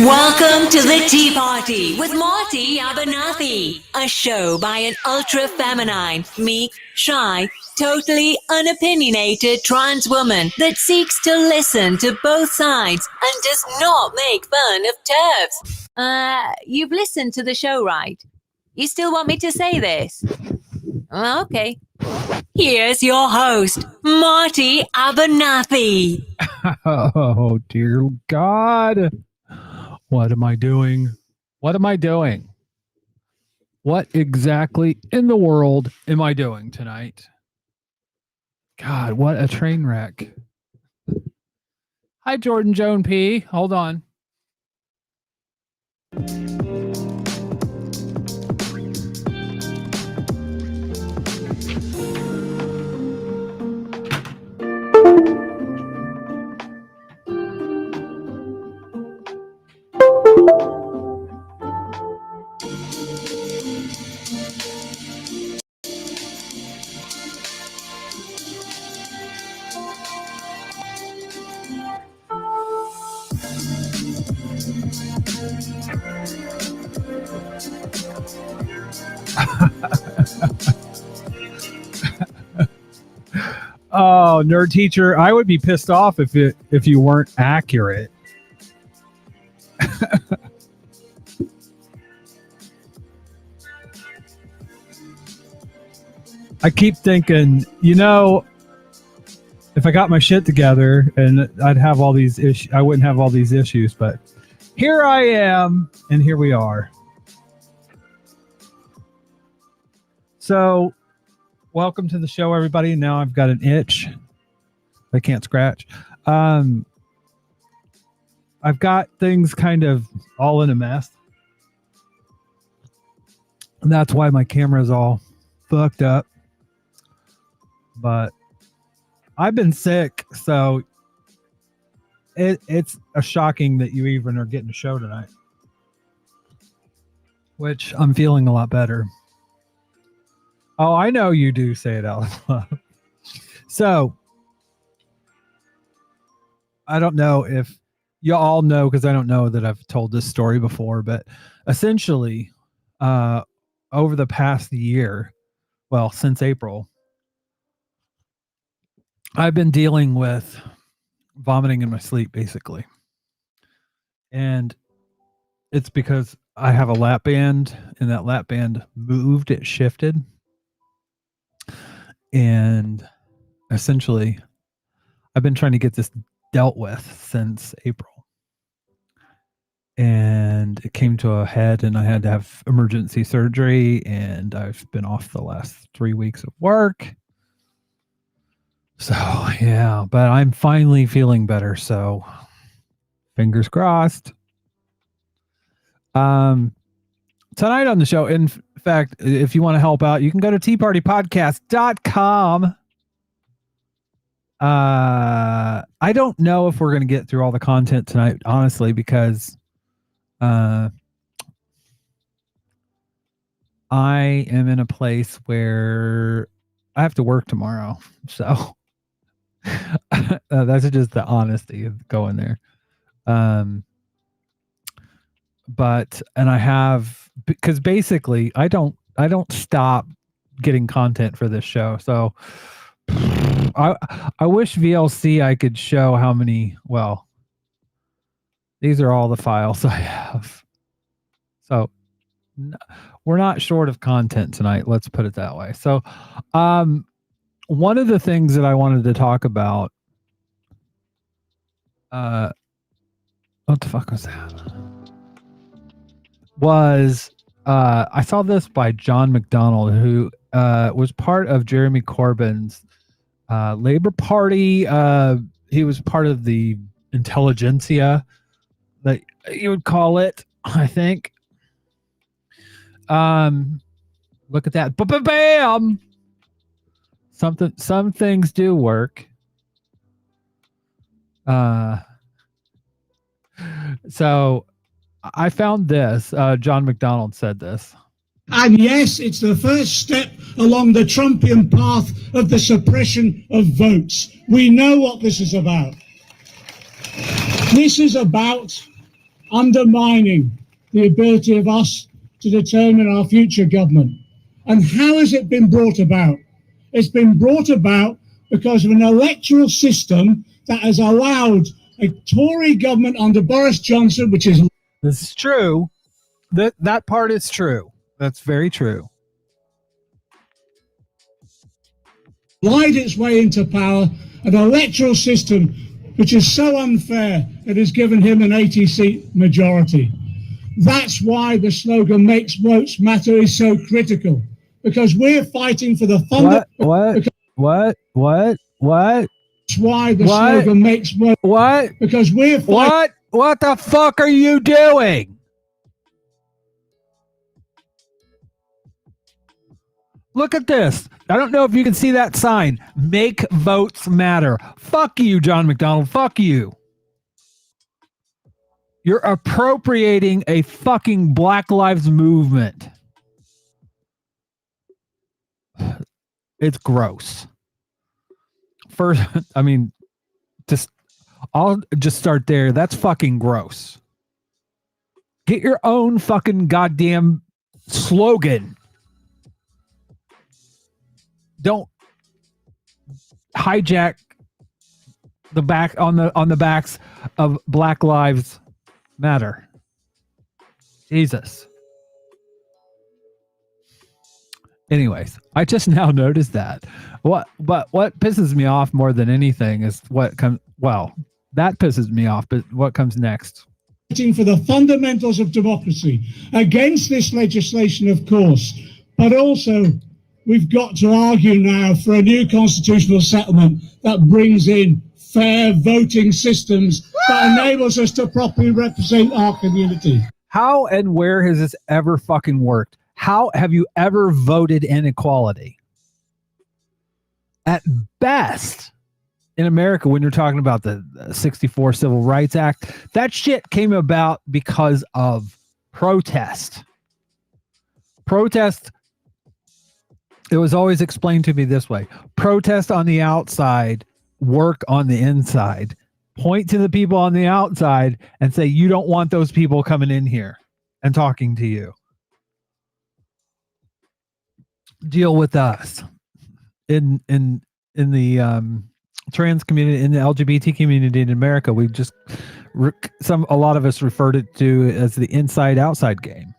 Welcome to the Tea Party with Marty Abernathy, a show by an ultra-feminine, meek, shy, totally unopinionated trans woman that seeks to listen to both sides and does not make fun of TERFs. You've listened to the show, right? You still want me to say this? Okay. Here's your host, Marty Abernathy. Oh, dear God. What am I doing? What am I doing? What exactly in the world am I doing tonight? God, what a train wreck. Hi, Jordan Joan P. Hold on. Oh, nerd teacher, I would be pissed off if you weren't accurate. I keep thinking, if I got my shit together and I'd have all these issues, I wouldn't have all these issues, but here I am and here we are. So, welcome to the show, everybody. Now I've got an itch. I can't scratch. I've got things kind of all in a mess. And that's why my camera's all fucked up. But I've been sick, so it's a shocking that you even are getting a show tonight. Which I'm feeling a lot better. Oh, I know you do say it out loud. So, I don't know if you all know, because I don't know that I've told this story before, but essentially, over the past year, well, since April, I've been dealing with vomiting in my sleep, basically. And it's because I have a lap band, and that lap band moved, it shifted. And essentially, I've been trying to get this dealt with since April. And it came to a head, and I had to have emergency surgery, and I've been off the last 3 weeks of work. So, yeah, but I'm finally feeling better, so fingers crossed. Tonight on the show, in fact, if you want to help out, you can go to teapartypodcast.com. I don't know if we're going to get through all the content tonight, honestly, because I am in a place where I have to work tomorrow. So that's just the honesty of going there. But I have, because basically I don't stop getting content for this show. So I wish VLC I could show how many, well, these are all the files I have. So we're not short of content tonight. Let's put it that way. So, one of the things that I wanted to talk about, what the fuck was that? I saw this by John McDonald, who was part of Jeremy Corbyn's Labor Party he was part of the intelligentsia that you would call it, I think. Look at that. Bam! Some things do work. So I found this. John McDonald said this. And yes, it's the first step along the Trumpian path of the suppression of votes. We know what this is about. This is about undermining the ability of us to determine our future government. And how has it been brought about? It's been brought about because of an electoral system that has allowed a Tory government under Boris Johnson, which is... This is true. That part is true. That's very true. Lied its way into power, an electoral system which is so unfair it has given him an 80-seat majority. That's why the slogan "Makes Votes Matter" is so critical, because we're fighting for the What? That's why the slogan "Makes Votes..." What? Because we're fighting... What the fuck are you doing? Look at this. I don't know if you can see that sign. Make votes matter. Fuck you, John McDonald. Fuck you. You're appropriating a fucking Black Lives Movement. It's gross. First, I mean, I'll just start there. That's fucking gross. Get your own fucking goddamn slogan. Don't hijack the back on the backs of Black Lives Matter. Jesus. Anyways, I just now noticed that. What pisses me off more than anything is what comes. Well, that pisses me off, but what comes next? Fighting for the fundamentals of democracy against this legislation, of course, but also we've got to argue now for a new constitutional settlement that brings in fair voting systems that enables us to properly represent our community. How and where has this ever fucking worked? How have you ever voted inequality? At best, in America, when you're talking about the 64 Civil Rights Act, that shit came about because of protest. Protest. It was always explained to me this way. Protest on the outside, work on the inside. Point to the people on the outside and say, you don't want those people coming in here and talking to you. Deal with us. In the trans community, in the LGBT community in America, we've just a lot of us referred it to as the inside outside game.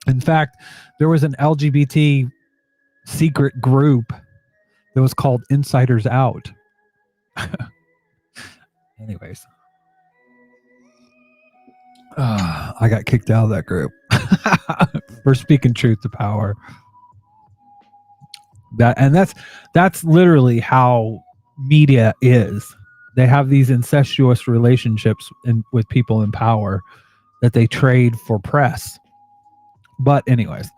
In fact, there was an LGBT secret group that was called Insiders Out. Anyways, I got kicked out of that group for speaking truth to power. That's literally how media is. They have these incestuous relationships with people in power that they trade for press. But anyways,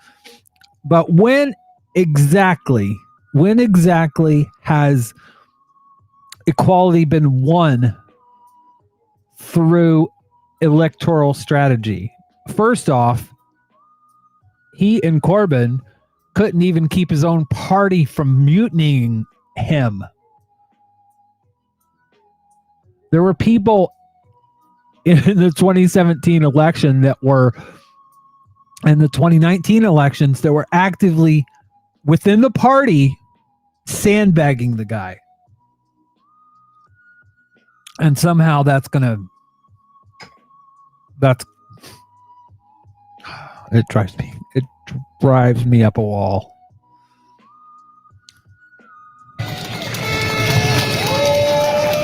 when exactly has equality been won through electoral strategy? First off, he and Corbyn couldn't even keep his own party from mutinying him. There were people in the 2017 election that were, and the 2019 elections that were actively within the party sandbagging the guy. And somehow it drives me up a wall.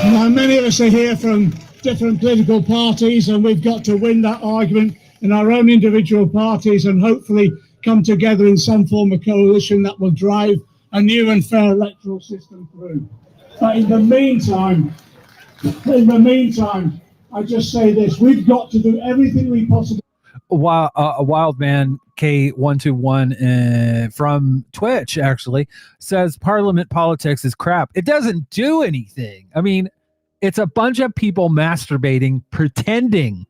Now, many of us are here from different political parties, and we've got to win that argument in our own individual parties and hopefully come together in some form of coalition that will drive a new and fair electoral system through. But in the meantime, I just say this: we've got to do everything we possibly. Wild Man K121 from Twitch actually says Parliament politics is crap. It doesn't do anything. I mean, it's a bunch of people masturbating, pretending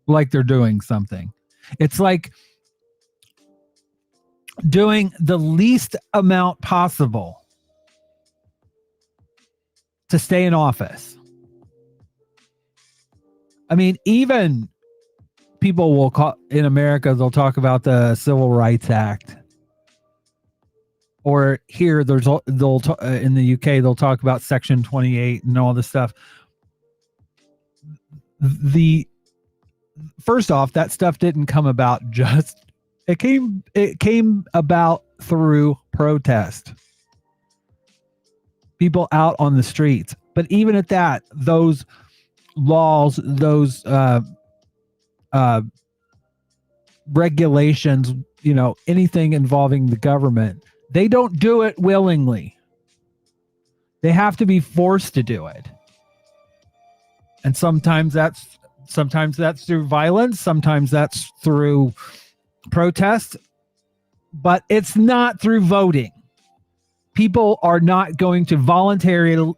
like they're doing something. It's like doing the least amount possible to stay in office. I mean, even people will call in America, they'll talk about the Civil Rights Act. Or here, in the UK, they'll talk about Section 28 and all this stuff. First off, that stuff didn't come about it came about through protest. People out on the streets. But even at that, those laws, those regulations, anything involving the government, they don't do it willingly. They have to be forced to do it. And sometimes that's through violence, sometimes that's through protest, but it's not through voting. People are not going to voluntarily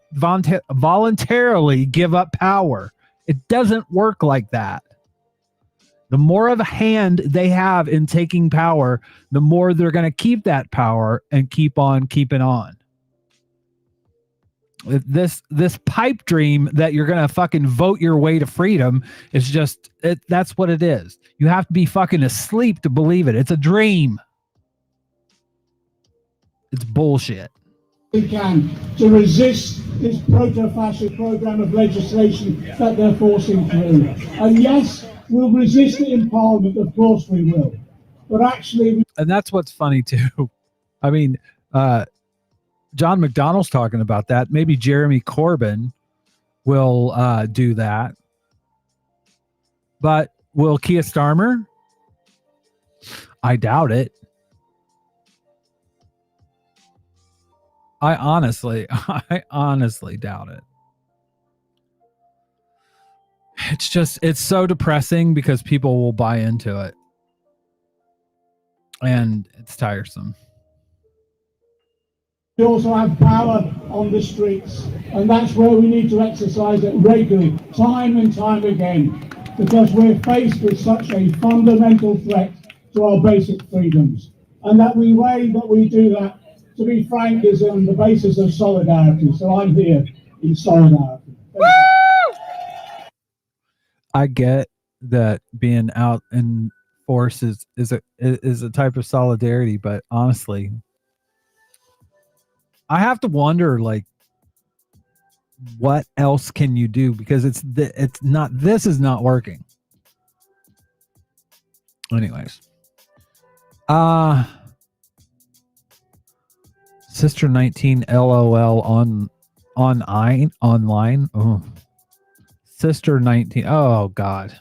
give up power. It doesn't work like that. The more of a hand they have in taking power, the more they're going to keep that power and keep on keeping on. This pipe dream that you're going to fucking vote your way to freedom is just, that's what it is. You have to be fucking asleep to believe it. It's a dream. It's bullshit. We can to resist this proto-fascist program of legislation that they're forcing through. And yes, we'll resist it in Parliament, of course we will. But actually... And that's what's funny too. I mean, John McDonnell's talking about that. Maybe Jeremy Corbyn will do that. But will Keir Starmer? I doubt it. I honestly doubt it. It's so depressing because people will buy into it. And it's tiresome. We also have power on the streets, and that's where we need to exercise it regularly, time and time again, because we're faced with such a fundamental threat to our basic freedoms. And that way that we do that, to be frank, is on the basis of solidarity. So I'm here in solidarity. I get that being out in force is a type of solidarity, but honestly, I have to wonder, like, what else can you do? Because this is not working. Anyways, Sister 19 LOL online. Oh, Sister 19. Oh God.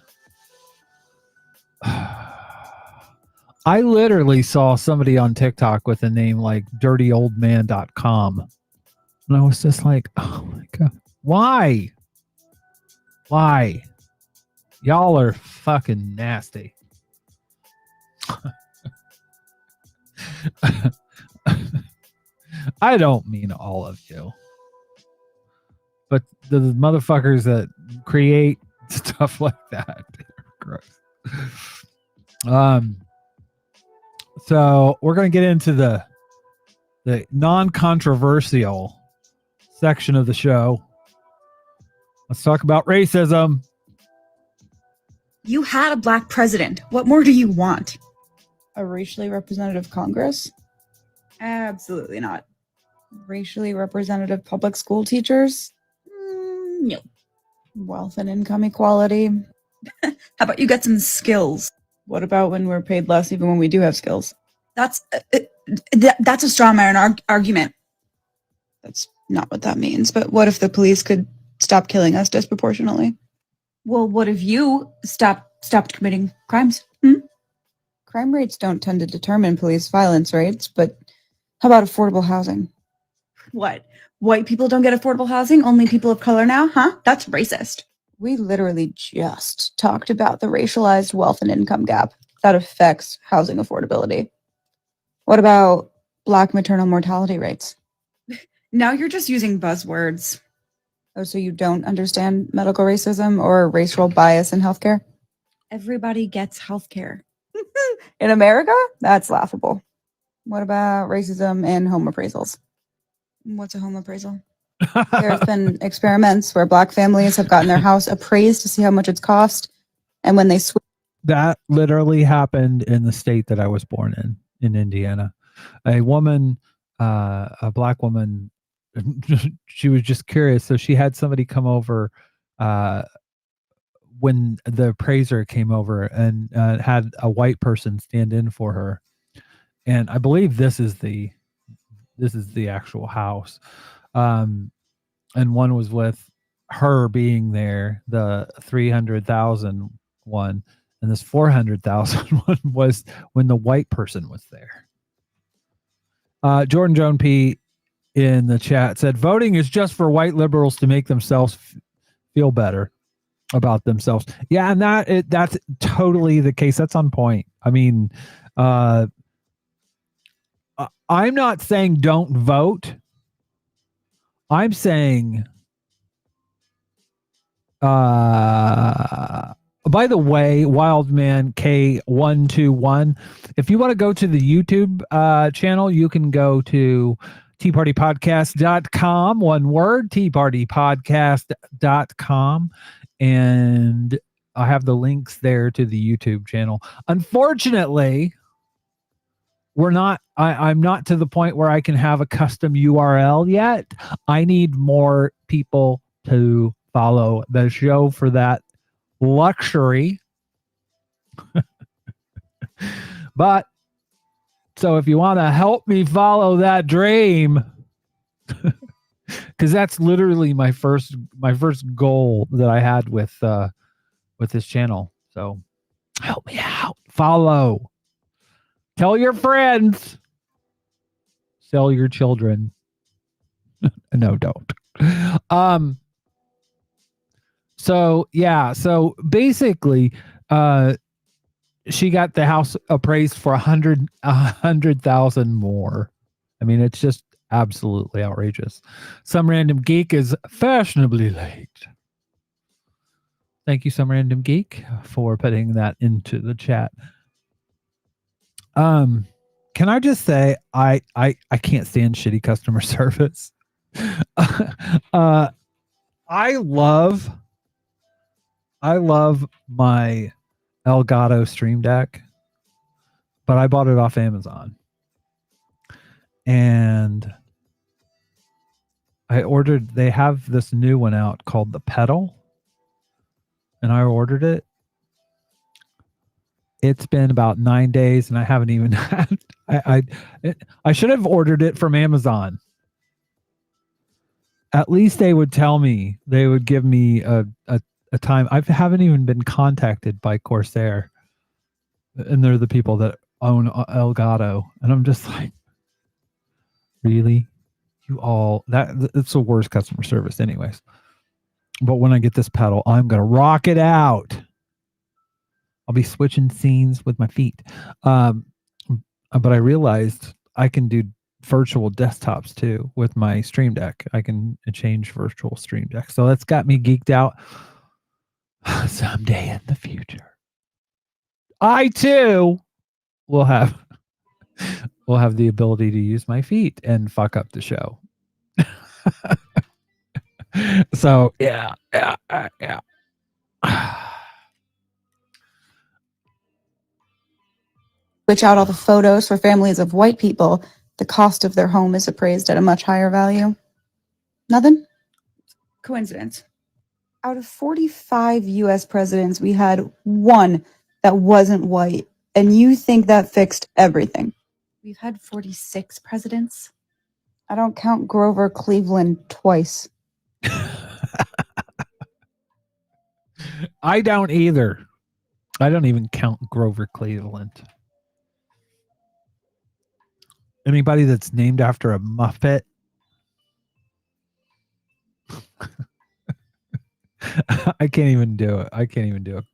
I literally saw somebody on TikTok with a name like dirtyoldman.com. And I was just like, oh my God. Why? Y'all are fucking nasty. I don't mean all of you. But the motherfuckers that create stuff like that. Gross. So we're going to get into the non-controversial section of the show. Let's talk about racism. You had a black president. What more do you want? A racially representative Congress? Absolutely not. Racially representative public school teachers? No. Wealth and income equality? How about you get some skills? What about when we're paid less even when we do have skills? That's a straw man argument. That's not what that means. But what if the police could stop killing us disproportionately? Well, what if you stopped committing crimes? Crime rates don't tend to determine police violence rates, but how about affordable housing? What? White people don't get affordable housing, only people of color now, huh? That's racist. We literally just talked about the racialized wealth and income gap that affects housing affordability. What about Black maternal mortality rates? Now you're just using buzzwords. Oh, so you don't understand medical racism or racial bias in healthcare? Everybody gets healthcare. In America? That's laughable. What about racism in home appraisals? What's a home appraisal? There have been experiments where Black families have gotten their house appraised to see how much it's cost. And when they switch. That literally happened in the state that I was born in Indiana. A woman, a Black woman, she was just curious. So she had somebody come over when the appraiser came over and had a white person stand in for her. And I believe this is the actual house. And one was with her being there, the 300,000 one, and this 400,000 one was when the white person was there. Jordan Joan P in the chat said, voting is just for white liberals to make themselves feel better about themselves. Yeah, and that's totally the case. That's on point. I mean, I'm not saying don't vote. I'm saying, by the way, Wildman K121, if you want to go to the YouTube channel, you can go to teapartypodcast.com, one word, teapartypodcast.com, and I have the links there to the YouTube channel. Unfortunately, I'm not to the point where I can have a custom URL yet. I need more people to follow the show for that luxury. But so if you want to help me follow that dream, because that's literally my first goal that I had with this channel. So help me out. Follow. Tell your friends. Sell your children. No, don't. So yeah, so basically, she got the house appraised for 100,000 more. I mean, it's just absolutely outrageous. Some random geek is fashionably late. Thank you, Some Random Geek, for putting that into the chat. Can I just say I can't stand shitty customer service. I love my Elgato Stream Deck, but I bought it off Amazon. And they have this new one out called the Pedal. And I ordered it. It's been about 9 days and I haven't even had, I should have ordered it from Amazon. At least they would tell me, they would give me a time. I haven't even been contacted by Corsair, and they're the people that own Elgato. And I'm just like, really? You all, it's the worst customer service anyways. But when I get this pedal, I'm going to rock it out. I'll be switching scenes with my feet. But I realized I can do virtual desktops too with my Stream Deck. I can change virtual Stream Deck. So that's got me geeked out. Someday in the future, I too will have the ability to use my feet and fuck up the show. So yeah. Switch out all the photos for families of white people, the cost of their home is appraised at a much higher value. Nothing? Coincidence. Out of 45 US presidents, we had one that wasn't white, and you think that fixed everything. We've had 46 presidents. I don't count Grover Cleveland twice. I don't either. I don't even count Grover Cleveland. Anybody that's named after a Muppet, I can't even do it. I can't even do it.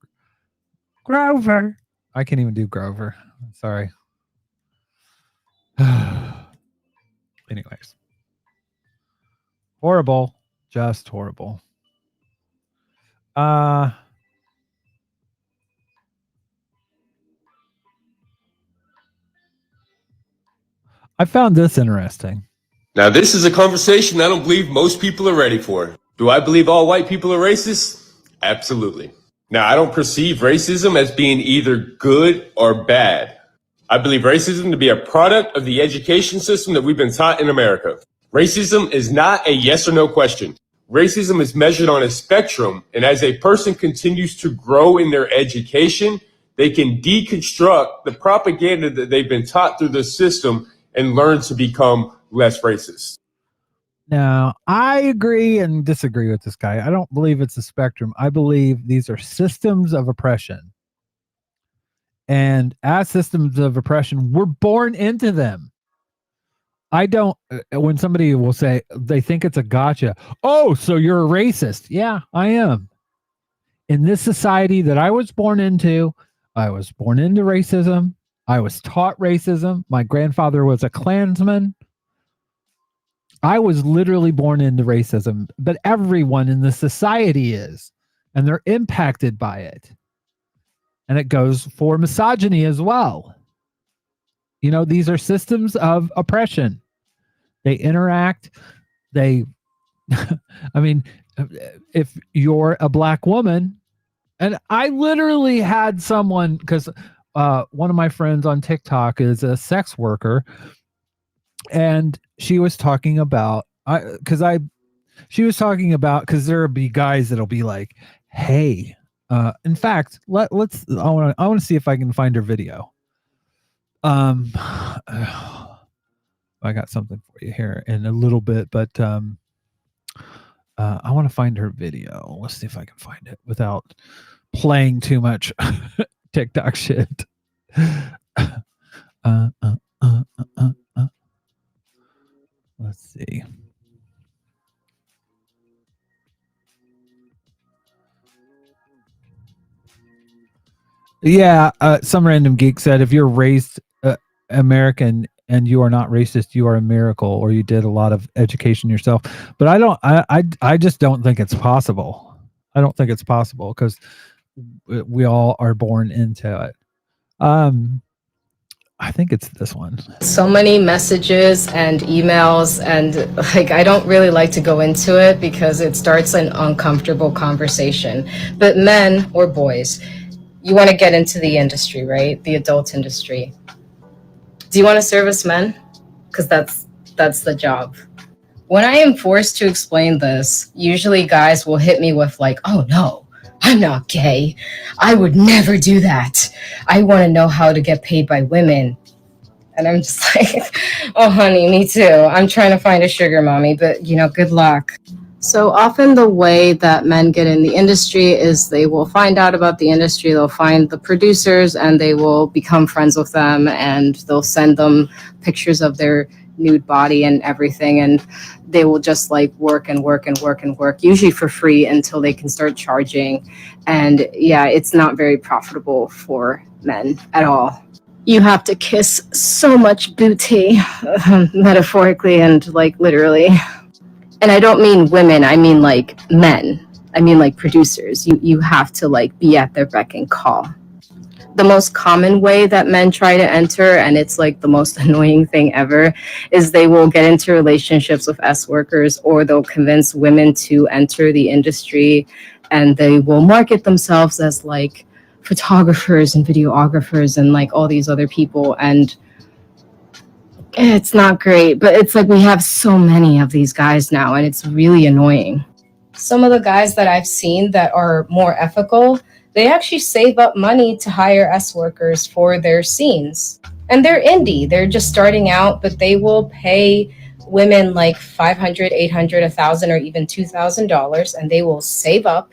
Grover. I can't even do Grover. Sorry. Anyways. Horrible. Just horrible. I found this interesting. Now, this is a conversation I don't believe most people are ready for. Do I believe all white people are racist? Absolutely. Now, I don't perceive racism as being either good or bad. I believe racism to be a product of the education system that we've been taught in America. Racism is not a yes or no question. Racism is measured on a spectrum, and as a person continues to grow in their education, they can deconstruct the propaganda that they've been taught through the system and learn to become less racist. Now, I agree and disagree with this guy. I don't believe it's a spectrum. I believe these are systems of oppression. And as systems of oppression, we're born into them. I don't, when somebody will say, they think it's a gotcha. Oh, so you're a racist. Yeah, I am. In this society that I was born into, I was born into racism. I was taught racism. My grandfather was a Klansman. I was literally born into racism, but everyone in the society is, and they're impacted by it. And it goes for misogyny as well. You know, these are systems of oppression. They interact. They, I mean, if you're a black woman, and I literally had someone, because one of my friends on TikTok is a sex worker, and she was talking about, because there'll be guys that'll be like, hey, in fact, let's, I want to see if I can find her video. I got something for you here in a little bit, but I want to find her video. Let's see if I can find it without playing too much TikTok shit. Let's see. Yeah, some random geek said, if you're raised American and you are not racist, you are a miracle, or you did a lot of education yourself. But I just don't think it's possible. I don't think it's possible because we all are born into it. I think it's this one. So many messages and emails, and like, I don't really like to go into it because it starts an uncomfortable conversation. But men or boys, you want to get into the industry, right? The adult industry. Do you want to service men? Because that's the job. When I am forced to explain this, usually guys will hit me with like, oh no, I'm not gay. I would never do that. I want to know how to get paid by women. And I'm just like, oh honey, me too. I'm trying to find a sugar mommy, but you know, good luck. So often the way that men get in the industry is they will find out about the industry, they'll find the producers, and they will become friends with them, and they'll send them pictures of their nude body and everything, and they will just like work and work and work and work, usually for free, until they can start charging. And yeah, it's not very profitable for men at all. You have to kiss so much booty, metaphorically and like literally. And I don't mean women, I mean like men. I mean like producers. You have to like be at their beck and call. The most common way that men try to enter, and it's like the most annoying thing ever, is they will get into relationships with S workers, or they'll convince women to enter the industry, and they will market themselves as like photographers and videographers and like all these other people, and it's not great. But it's like we have so many of these guys now, and it's really annoying. Some of the guys that I've seen that are more ethical, they actually save up money to hire S workers for their scenes. And they're indie, they're just starting out, but they will pay women like $500, $800, $1,000, or even $2,000, and they will save up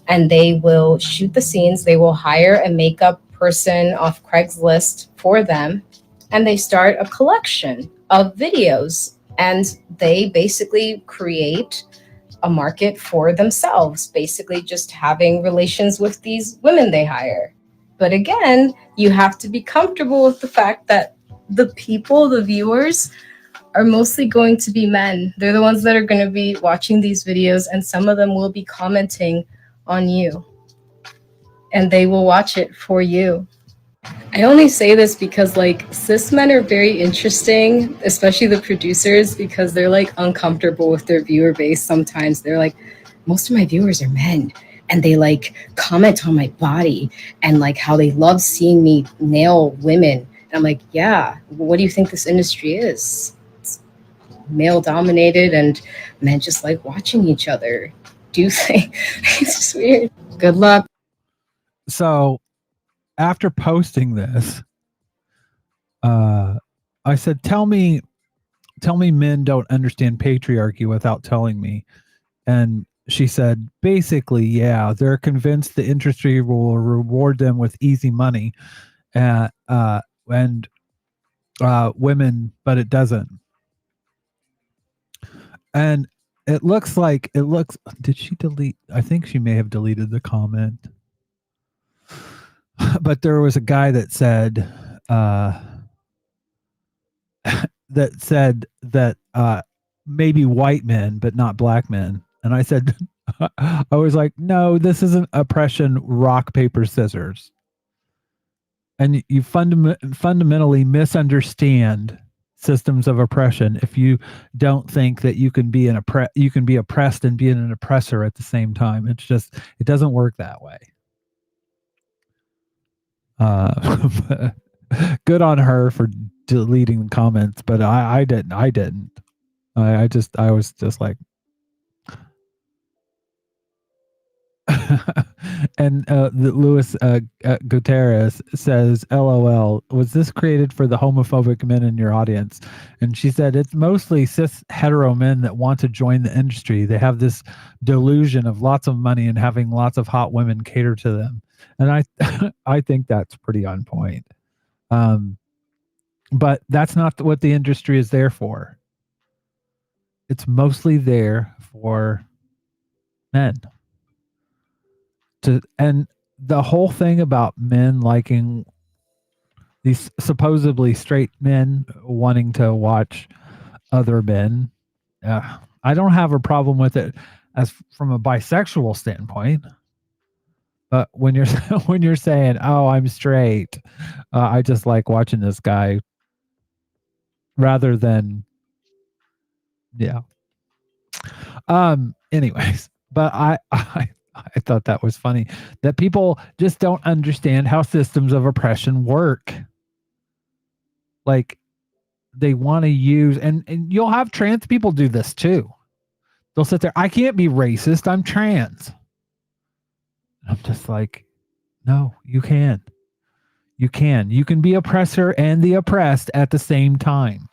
and they will shoot the scenes. They will hire a makeup person off Craigslist for them, and they start a collection of videos, and they basically create a market for themselves, basically just having relations with these women they hire. But again, you have to be comfortable with the fact that the people, the viewers, are mostly going to be men. They're the ones that are going to be watching these videos, and some of them will be commenting on you. And they will watch it for you. I only say this because like cis men are very interesting, especially the producers, because they're like uncomfortable with their viewer base sometimes. They're like, most of my viewers are men, and they like comment on my body and like how they love seeing me nail women. And I'm like, yeah, what do you think this industry is? It's male dominated, and men just like watching each other do things. It's just weird. Good luck. So after posting this, I said, tell me men don't understand patriarchy without telling me. And she said, basically, yeah, they're convinced the industry will reward them with easy money and women, but it doesn't. And it looks, did she delete? I think she may have deleted the comment. But there was a guy that said that maybe white men, but not black men. And I said, I was like, no, this isn't oppression, rock, paper, scissors. And you fundamentally misunderstand systems of oppression if you don't think that you can be oppressed and be an oppressor at the same time. It doesn't work that way. Good on her for deleting the comments, but I didn't. I was just like, and Luis Gutierrez says, LOL, was this created for the homophobic men in your audience? And she said, it's mostly cis hetero men that want to join the industry. They have this delusion of lots of money and having lots of hot women cater to them. And I think that's pretty on point. But that's not what the industry is there for. It's mostly there for men. And the whole thing about men liking these supposedly straight men wanting to watch other men, I don't have a problem with it as from a bisexual standpoint. But when you're saying, "Oh, I'm straight," I just like watching this guy, rather than, yeah. Anyways, but I thought that was funny that people just don't understand how systems of oppression work. Like they want to use, and you'll have trans people do this too. They'll sit there, I can't be racist, I'm trans. I'm just like, no, you can. You can be oppressor and the oppressed at the same time.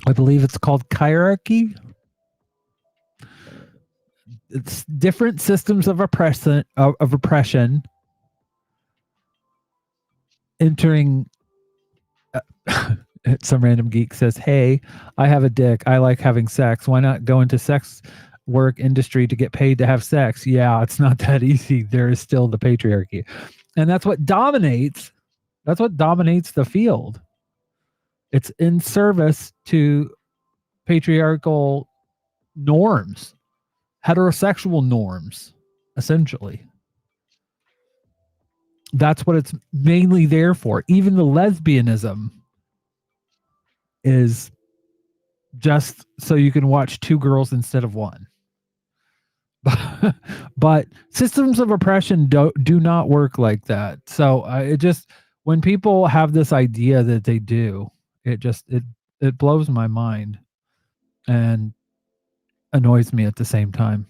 I believe it's called hierarchy. It's different systems of oppression entering. Some random geek says, hey, I have a dick, I like having sex, why not go into sex work industry to get paid to have sex? Yeah, it's not that easy. There is still the patriarchy, and that's what dominates the field. It's in service to patriarchal norms, heterosexual norms, essentially. That's what it's mainly there for. Even the lesbianism is just so you can watch two girls instead of one. But systems of oppression do not work like that. So when people have this idea that they do, it blows my mind and annoys me at the same time.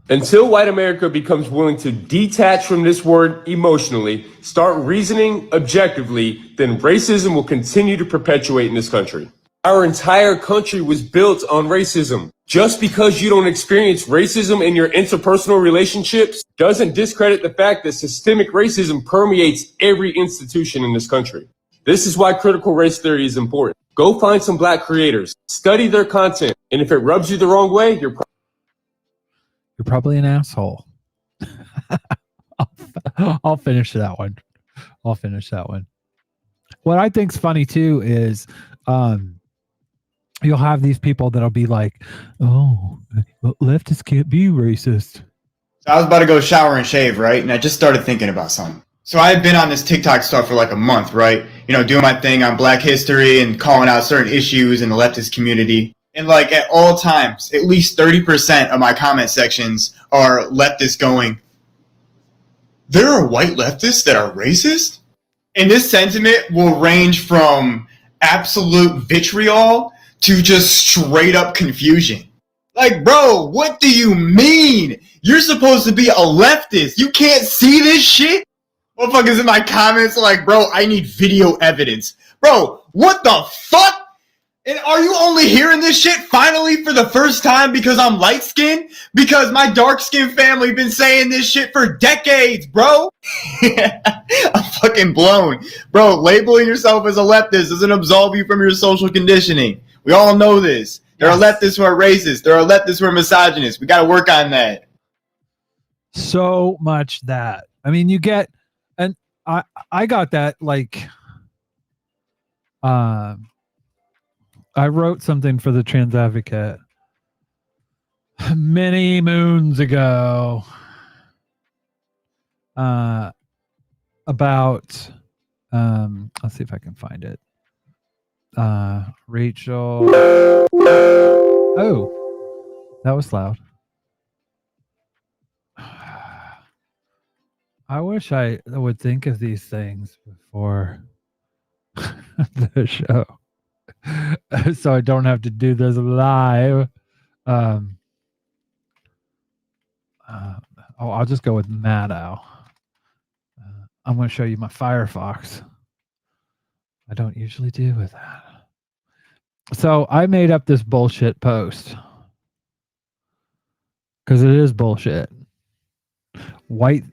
Until white America becomes willing to detach from this word emotionally, start reasoning objectively, then racism will continue to perpetuate in this country. Our entire country was built on racism. Just because you don't experience racism in your interpersonal relationships doesn't discredit the fact that systemic racism permeates every institution in this country. This is why critical race theory is important. Go find some black creators, study their content, and if it rubs you the wrong way, you're probably an asshole. I'll finish that one. What I think's funny too is you'll have these people that'll be like, oh, leftists can't be racist. So I was about to go shower and shave, right? And I just started thinking about something. So I had been on this TikTok stuff for like a month, right? You know, doing my thing on Black history and calling out certain issues in the leftist community. And like at all times, at least 30% of my comment sections are leftists going, there are white leftists that are racist? And this sentiment will range from absolute vitriol to just straight up confusion. Like, bro, what do you mean? You're supposed to be a leftist. You can't see this shit? Motherfuckers in my comments are like, bro, I need video evidence. Bro, what the fuck? And are you only hearing this shit finally for the first time because I'm light-skinned? Because my dark-skinned family been saying this shit for decades, bro. I'm fucking blown. Bro, labeling yourself as a leftist doesn't absolve you from your social conditioning. We all know this. There are leftists who are racist. There are leftists who are misogynist. We got to work on that. So much that. I mean, you get, and I got that, like, I wrote something for the Trans Advocate many moons ago about, let's see if I can find it. Rachel. Oh, that was loud. I wish I would think of these things before the show, so I don't have to do this live. I'll just go with Maddow. I'm going to show you my Firefox. I don't usually do with that. So I made up this bullshit post because it is bullshit. White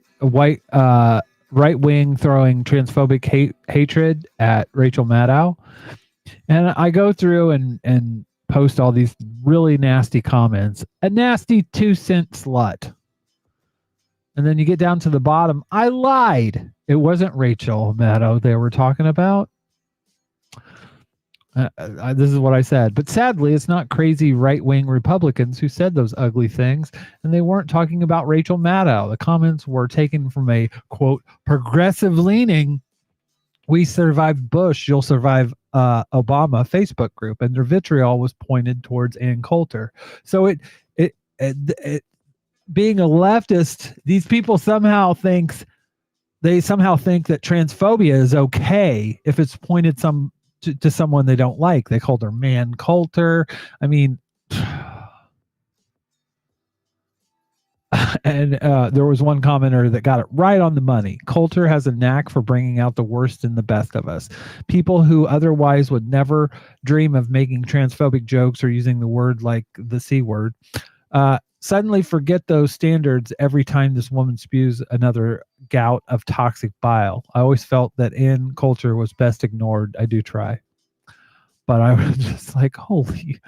right-wing throwing transphobic hatred at Rachel Maddow. And I go through and post all these really nasty comments. A nasty 2-cent slut. And then you get down to the bottom. I lied. It wasn't Rachel Maddow they were talking about. This is what I said. But sadly, it's not crazy right-wing Republicans who said those ugly things, and they weren't talking about Rachel Maddow. The comments were taken from a, quote, progressive leaning, we survived Bush, you'll survive Obama Facebook group, and their vitriol was pointed towards Ann Coulter. So it being a leftist, these people somehow think that transphobia is okay if it's pointed to someone they don't like. They called her man Coulter. I mean, and there was one commenter that got it right on the money. Coulter has a knack for bringing out the worst and the best of us. People who otherwise would never dream of making transphobic jokes or using the word like the C word suddenly forget those standards every time this woman spews another gout of toxic bile. I always felt that Ann Coulter was best ignored. I do try. But I was just like, holy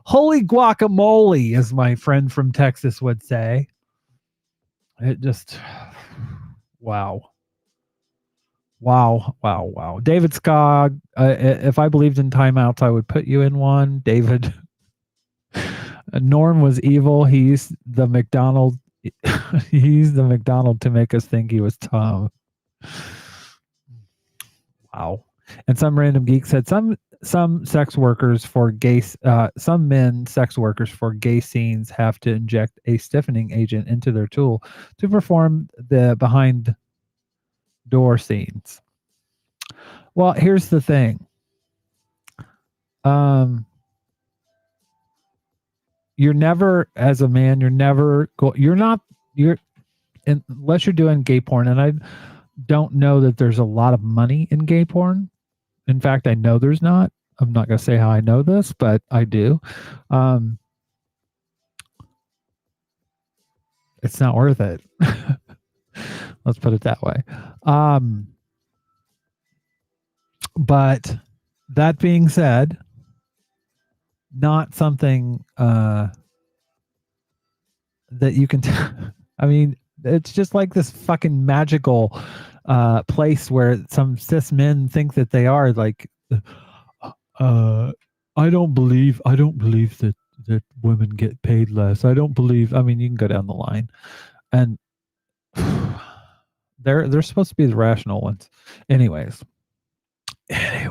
guacamole, as my friend from Texas would say. It just, wow. David Skog, if I believed in timeouts, I would put you in one. David, Norm was evil. He used the McDonald to make us think he was Tom. Wow. And some random geek said some sex workers for gay some men sex workers for gay scenes have to inject a stiffening agent into their tool to perform the behind door scenes. Well, here's the thing. You're never, as a man, unless you're doing gay porn, and I don't know that there's a lot of money in gay porn. In fact, I know there's not. I'm not going to say how I know this, but I do. It's not worth it. Let's put it that way. But that being said, not something that you can I mean, it's just like this fucking magical place where some cis men think that they are like I don't believe that women get paid less. I don't believe. I mean, you can go down the line, and they're supposed to be the rational ones. Anyways, I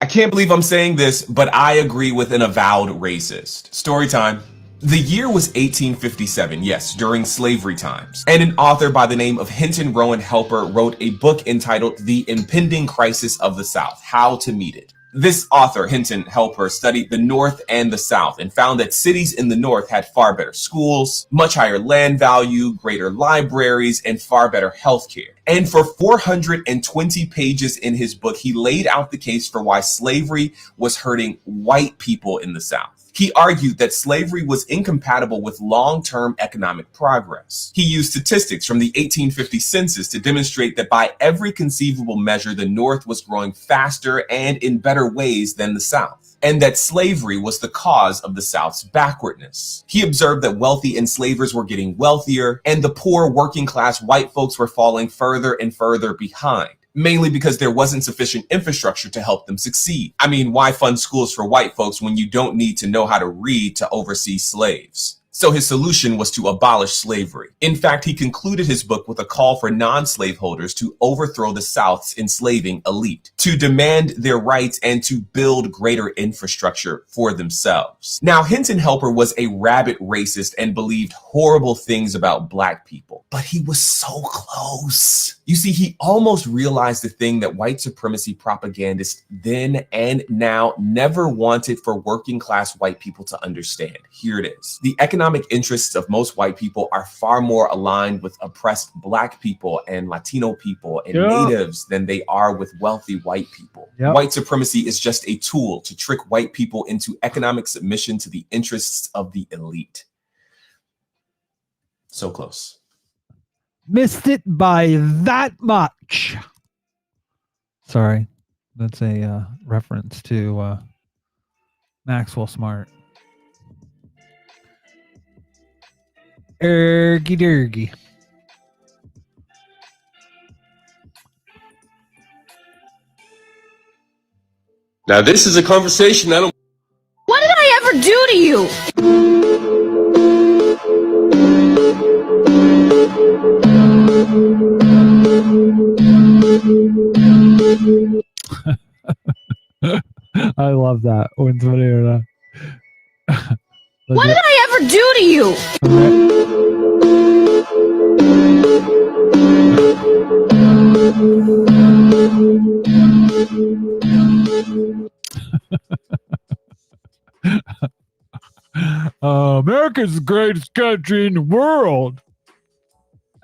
can't believe I'm saying this, but I agree with an avowed racist. Story time. The year was 1857, yes, during slavery times, and an author by the name of Hinton Rowan Helper wrote a book entitled The Impending Crisis of the South, How to Meet It. This author, Hinton Helper, studied the North and the South and found that cities in the North had far better schools, much higher land value, greater libraries, and far better healthcare. And for 420 pages in his book, he laid out the case for why slavery was hurting white people in the South. He argued that slavery was incompatible with long-term economic progress. He used statistics from the 1850 census to demonstrate that by every conceivable measure, the North was growing faster and in better ways than the South, and that slavery was the cause of the South's backwardness. He observed that wealthy enslavers were getting wealthier, and the poor working-class white folks were falling further and further behind, mainly because there wasn't sufficient infrastructure to help them succeed. I mean, why fund schools for white folks when you don't need to know how to read to oversee slaves? So his solution was to abolish slavery. In fact, he concluded his book with a call for non-slaveholders to overthrow the South's enslaving elite, to demand their rights and to build greater infrastructure for themselves. Now, Hinton Helper was a rabid racist and believed horrible things about black people, but he was so close. You see, he almost realized the thing that white supremacy propagandists then and now never wanted for working class white people to understand. Here it is. The economic interests of most white people are far more aligned with oppressed black people and Latino people and natives than they are with wealthy white people. White supremacy is just a tool to trick white people into economic submission to the interests of the elite. So close. Missed it by that much. Sorry, that's a reference to Maxwell Smart. Ergy dergy. Now this is a conversation I don't. What did I ever do to you? I love that when somebody hear that. What did I ever do to you? America's the greatest country in the world.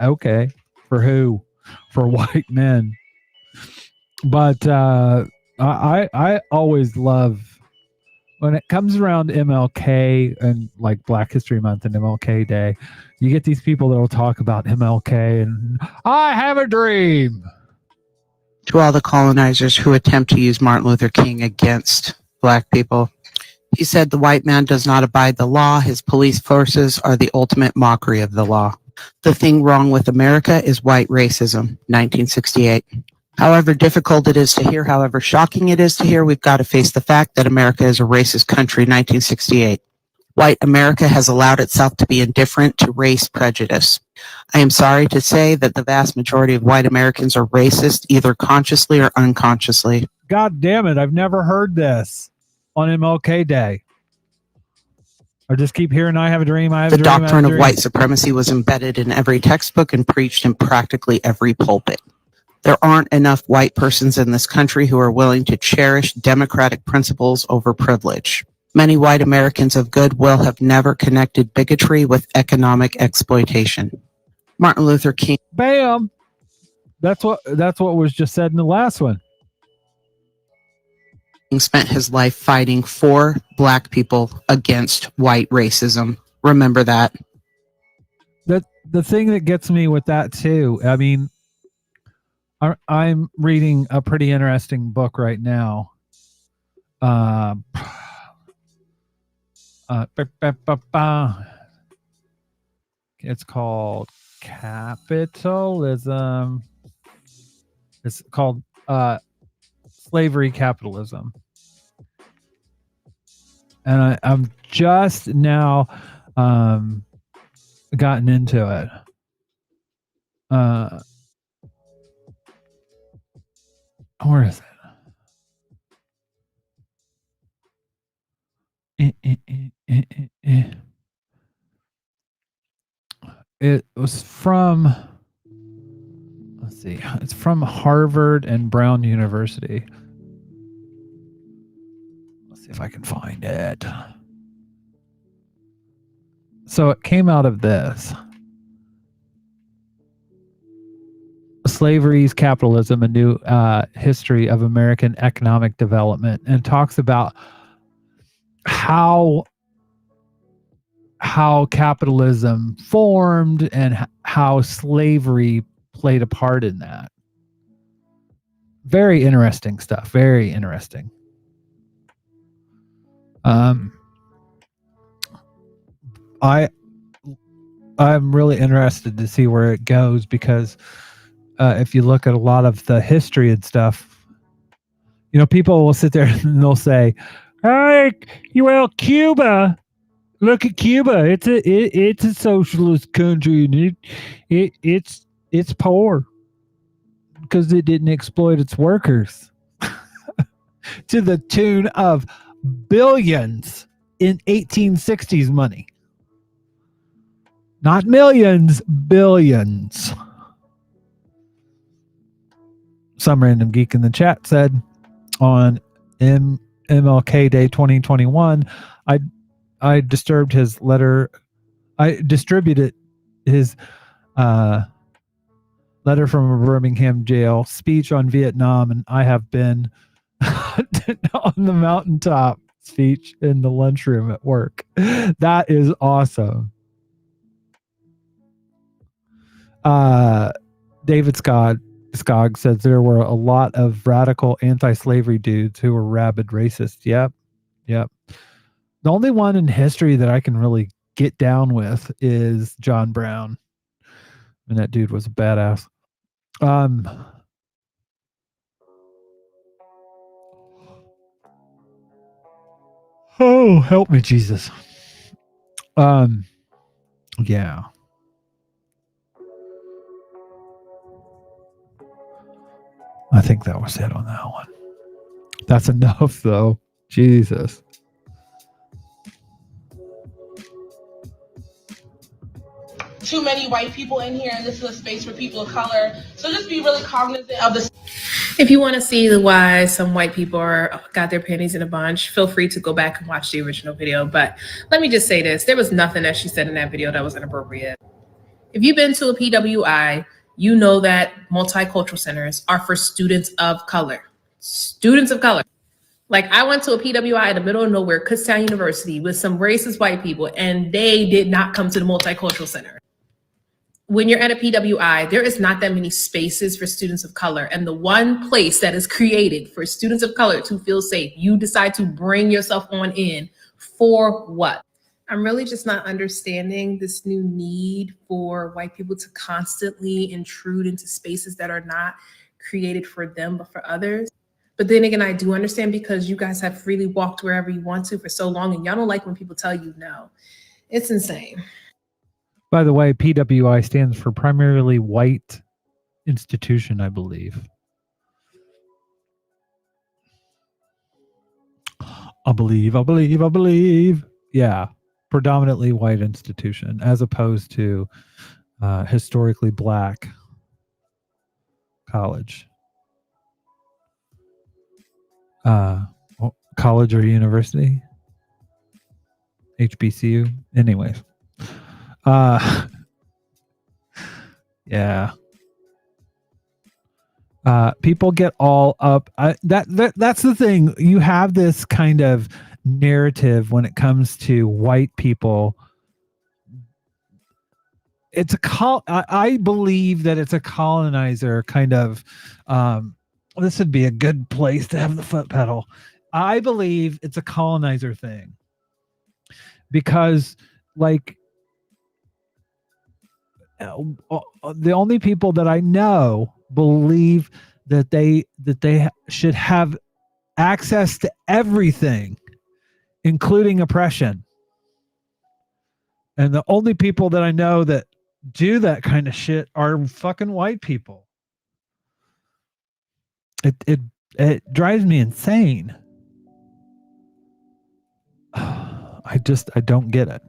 Okay, for who? For white men. But I always love when it comes around MLK and like Black History Month and MLK Day, you get these people that will talk about MLK and I have a dream. To all the colonizers who attempt to use Martin Luther King against black people, he said the white man does not abide the law. His police forces are the ultimate mockery of the law. The thing wrong with America is white racism, 1968. However difficult it is to hear, however shocking it is to hear, we've got to face the fact that America is a racist country, 1968. White America has allowed itself to be indifferent to race prejudice. I am sorry to say that the vast majority of white Americans are racist, either consciously or unconsciously. God damn it, I've never heard this on MLK Day. I just keep hearing I have a dream, I have a dream. The doctrine of white supremacy was embedded in every textbook and preached in practically every pulpit. There aren't enough white persons in this country who are willing to cherish democratic principles over privilege. Many white Americans of goodwill have never connected bigotry with economic exploitation. Martin Luther King. Bam! That's what was just said in the last one. Spent his life fighting for black people against white racism. Remember that. The thing that gets me with that too, I mean, I'm reading a pretty interesting book right now. It's called Capitalism. It's called Slavery Capitalism. And I'm just now gotten into it. Where is it? It was from, let's see, it's from Harvard and Brown University. Let's see if I can find it. So it came out of this. Slavery's Capitalism, a New History of American Economic Development, and talks about how capitalism formed and how slavery played a part in that. Very interesting stuff. Very interesting. I'm really interested to see where it goes, because if you look at a lot of the history and stuff, people will sit there and they'll say, "Hey, well, Cuba. Look at Cuba. It's a socialist country, and it's poor because it didn't exploit its workers to the tune of billions in 1860s money. Not millions, billions." Some random geek in the chat said on MLK Day 2021, I disturbed his letter. I distributed his letter from a Birmingham jail speech on Vietnam, and I have been on the mountaintop speech in the lunchroom at work. That is awesome. David Skog says there were a lot of radical anti-slavery dudes who were rabid racists. Yep. The only one in history that I can really get down with is John Brown. And that dude was a badass. Oh, help me, Jesus. Yeah. I think that was it on that one. That's enough, though. Jesus. Too many white people in here, and this is a space for people of color. So just be really cognizant of this. If you want to see why some white people got their panties in a bunch, feel free to go back and watch the original video. But let me just say this. There was nothing that she said in that video that was inappropriate. If you've been to a PWI, you know that multicultural centers are for students of color. Students of color. Like, I went to a PWI in the middle of nowhere, Kutztown University, with some racist white people, and they did not come to the multicultural center. When you're at a PWI, there is not that many spaces for students of color. And the one place that is created for students of color to feel safe, you decide to bring yourself on in for what? I'm really just not understanding this new need for white people to constantly intrude into spaces that are not created for them, but for others. But then again, I do understand, because you guys have freely walked wherever you want to for so long, and y'all don't like when people tell you no. It's insane. By the way, PWI stands for primarily white institution, I believe. I believe. Yeah, predominantly white institution, as opposed to historically black college. College or university? HBCU? Anyways. Yeah. People get all up. That's the thing. You have this kind of narrative when it comes to white people I believe that it's a colonizer kind of. This would be a good place to have the foot pedal. I believe it's a colonizer thing because, like, the only people that I know believe that they should have access to everything, including oppression. And the only people that I know that do that kind of shit are fucking white people. It drives me insane. I don't get it.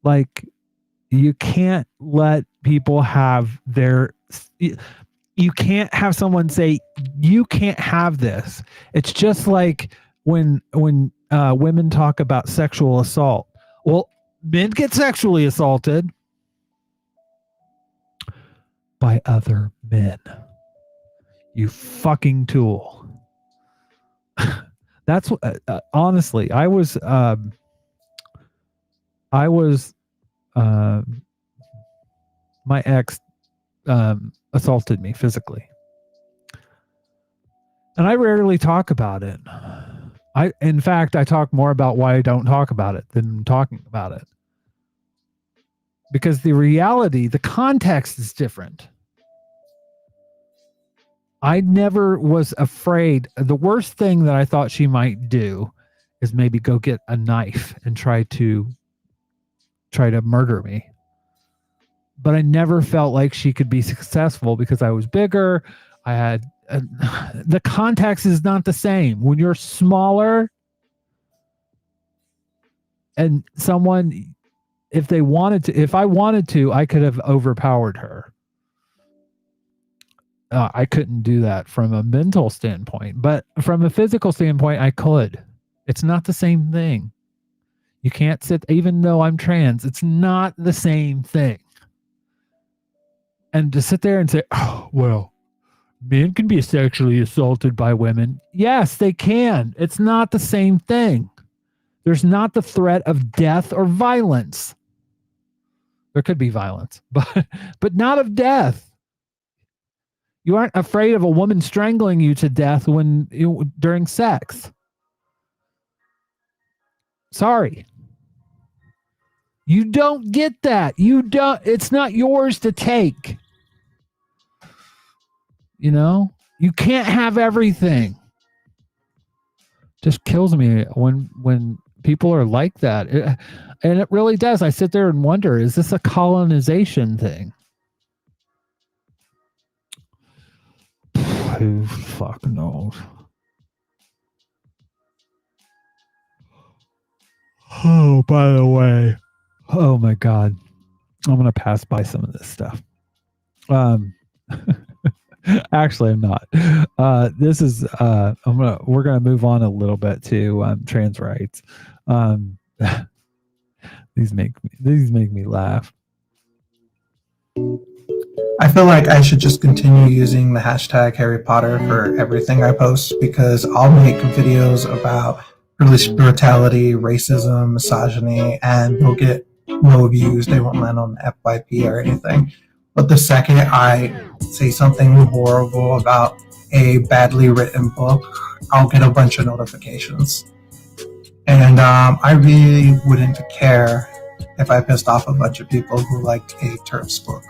Like, you can't let people have their, you can't have someone say you can't have this. It's just like when women talk about sexual assault. Well, men get sexually assaulted by other men. You fucking tool. That's what, honestly, I was my ex assaulted me physically. And I rarely talk about it. In fact, I talk more about why I don't talk about it than talking about it. Because the reality, the context is different. I never was afraid. The worst thing that I thought she might do is maybe go get a knife and try to murder me. But I never felt like she could be successful because I was bigger. I had the context is not the same. When you're smaller and someone, if I wanted to, I could have overpowered her. I couldn't do that from a mental standpoint, but from a physical standpoint, I could. It's not the same thing. You can't sit, even though I'm trans, it's not the same thing. And to sit there and say, oh, well, men can be sexually assaulted by women. Yes, they can. It's not the same thing. There's not the threat of death or violence. There could be violence, but not of death. You aren't afraid of a woman strangling you to death during sex. Sorry. You don't get that. It's not yours to take. You know? You can't have everything. Just kills me when people are like that. And it really does. I sit there and wonder, is this a colonization thing? Who fuck knows? Oh, by the way. Oh my God. I'm going to pass by some of this stuff. Actually, I'm not. This is we're going to move on a little bit to trans rights. These make me laugh. I feel like I should just continue using the hashtag Harry Potter for everything I post, because I'll make videos about police brutality, racism, misogyny, and they'll get no views. They won't land on FYP or anything. But the second I say something horrible about a badly written book, I'll get a bunch of notifications. And I really wouldn't care if I pissed off a bunch of people who liked a TERFs book.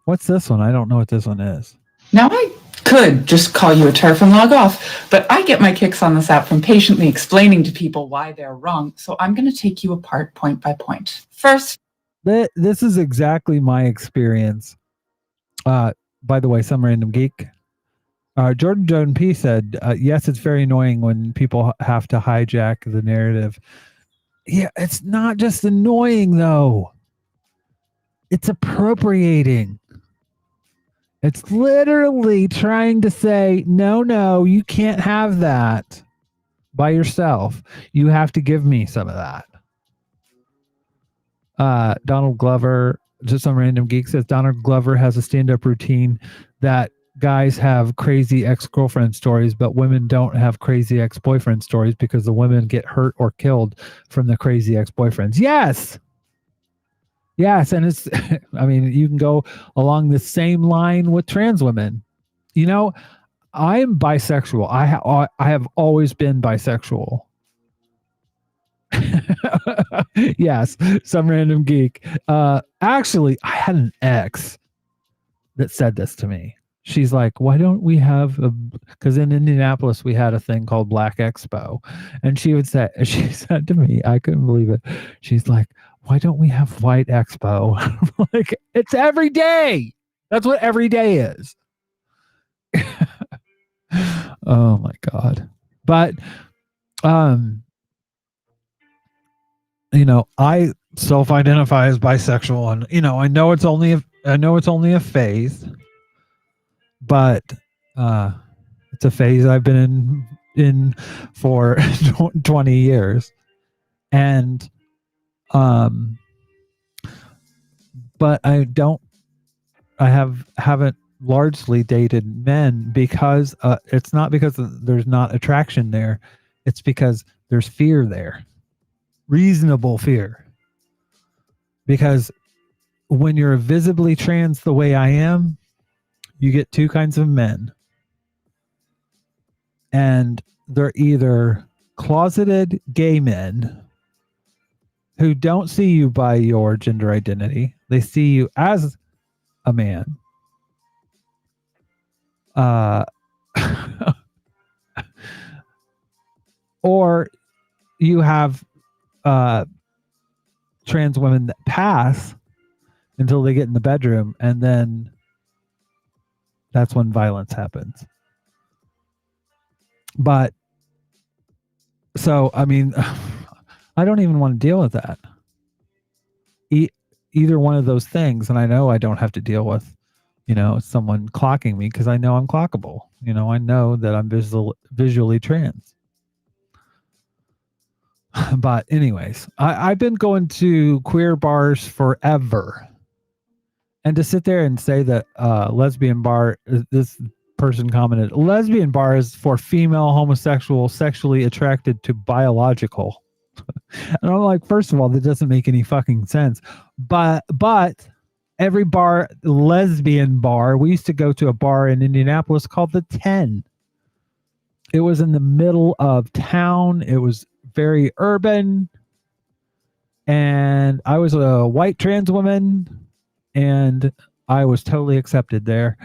What's this one? I don't know what this one is. Now, I could just call you a TERF and log off, but I get my kicks on this app from patiently explaining to people why they're wrong, so I'm going to take you apart point by point. First, this is exactly my experience. By the way, some random geek. Jordan Joan P said, yes, it's very annoying when people have to hijack the narrative. Yeah, it's not just annoying, though. It's appropriating. It's literally trying to say, no, you can't have that by yourself. You have to give me some of that. Donald Glover, just some random geek says, Donald Glover has a stand-up routine that guys have crazy ex-girlfriend stories, but women don't have crazy ex-boyfriend stories because the women get hurt or killed from the crazy ex-boyfriends. Yes. And it's, I mean, you can go along the same line with trans women. You know, I am bisexual. I have always been bisexual. Yes, some random geek. Actually, I had an ex that said this to me. She's like, why don't we have because in Indianapolis we had a thing called Black Expo, and she said to me, I couldn't believe it. She's like, why don't we have White Expo? Like, it's every day. That's what every day is. Oh my God. But you know, I self-identify as bisexual, and you know, I know it's only a phase, but it's a phase I've been in for 20 years. And but I haven't largely dated men because it's not because there's not attraction there. It's because there's fear there. Reasonable fear. Because when you're visibly trans the way I am, you get two kinds of men. And they're either closeted gay men who don't see you by your gender identity. They see you as a man. Or you have trans women that pass until they get in the bedroom, and then that's when violence happens. But so, I mean, I don't even want to deal with that. Either one of those things, and I know I don't have to deal with, you know, someone clocking me because I know I'm clockable. You know, I know that I'm visually trans. But anyways, I've been going to queer bars forever. And to sit there and say that lesbian bar, this person commented, lesbian bar is for female homosexual sexually attracted to biological. And I'm like, first of all, that doesn't make any fucking sense. But every bar, lesbian bar, we used to go to a bar in Indianapolis called the 10. It was in the middle of town. It was very urban. And I was a white trans woman, and I was totally accepted there.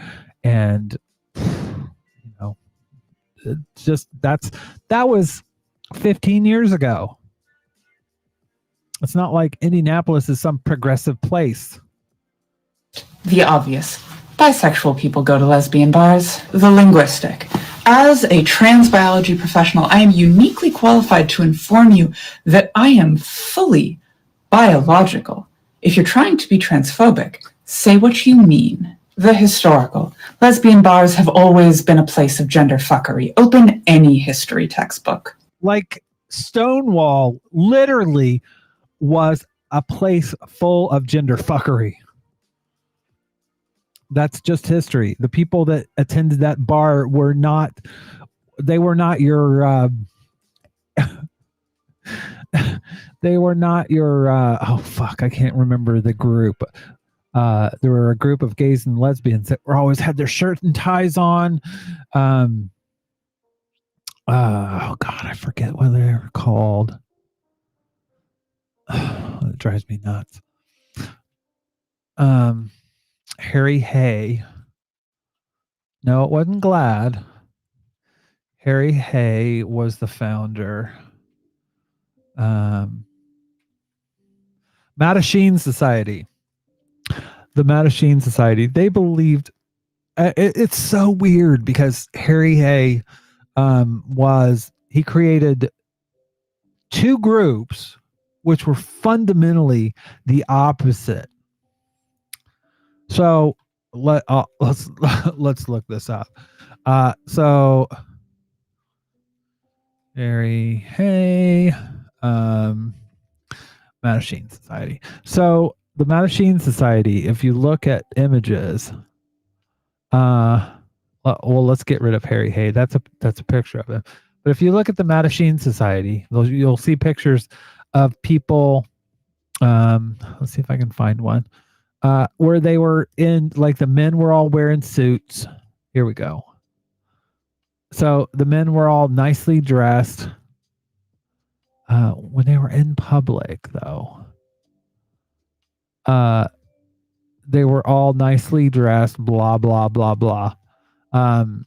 And, you know, it's just that was 15 years ago. It's not like Indianapolis is some progressive place. The obvious. Bisexual people go to lesbian bars. The linguistic. As a trans biology professional, I am uniquely qualified to inform you that I am fully biological. If you're trying to be transphobic, say what you mean. The historical. Lesbian bars have always been a place of gender fuckery. Open any history textbook. Like Stonewall literally was a place full of gender fuckery. That's just history. The people that attended that bar were not your they were not your oh fuck, I can't remember the group. There were a group of gays and lesbians that were always had their shirt and ties on. Oh god, I forget what they were called. It drives me nuts. Harry Hay. No, it wasn't Glad. Harry Hay was the founder. Mattachine Society. The Mattachine Society. They believed it's so weird because Harry Hay he created two groups which were fundamentally the opposite. So let's look this up. So Harry Hay, Mattachine Society. So the Mattachine Society, if you look at images, Well, let's get rid of Harry Hay. That's a picture of him. But if you look at the Mattachine Society, you'll see pictures of people. Let's see if I can find one where they were in, like, the men were all wearing suits. Here we go. So the men were all nicely dressed. When they were in public, though, they were all nicely dressed. Blah blah blah blah. And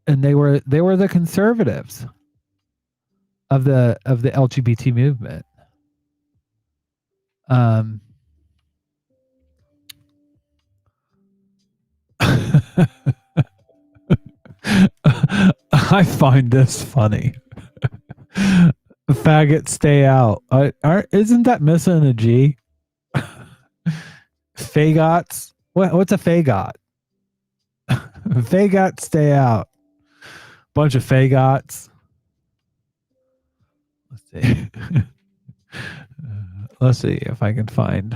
they were the conservatives of the LGBT movement. I find this funny. Faggot, stay out. Isn't that missing a G? Fagots. What's a fagot? Fagot, stay out. Bunch of fagots. Let's see. Let's see if I can find.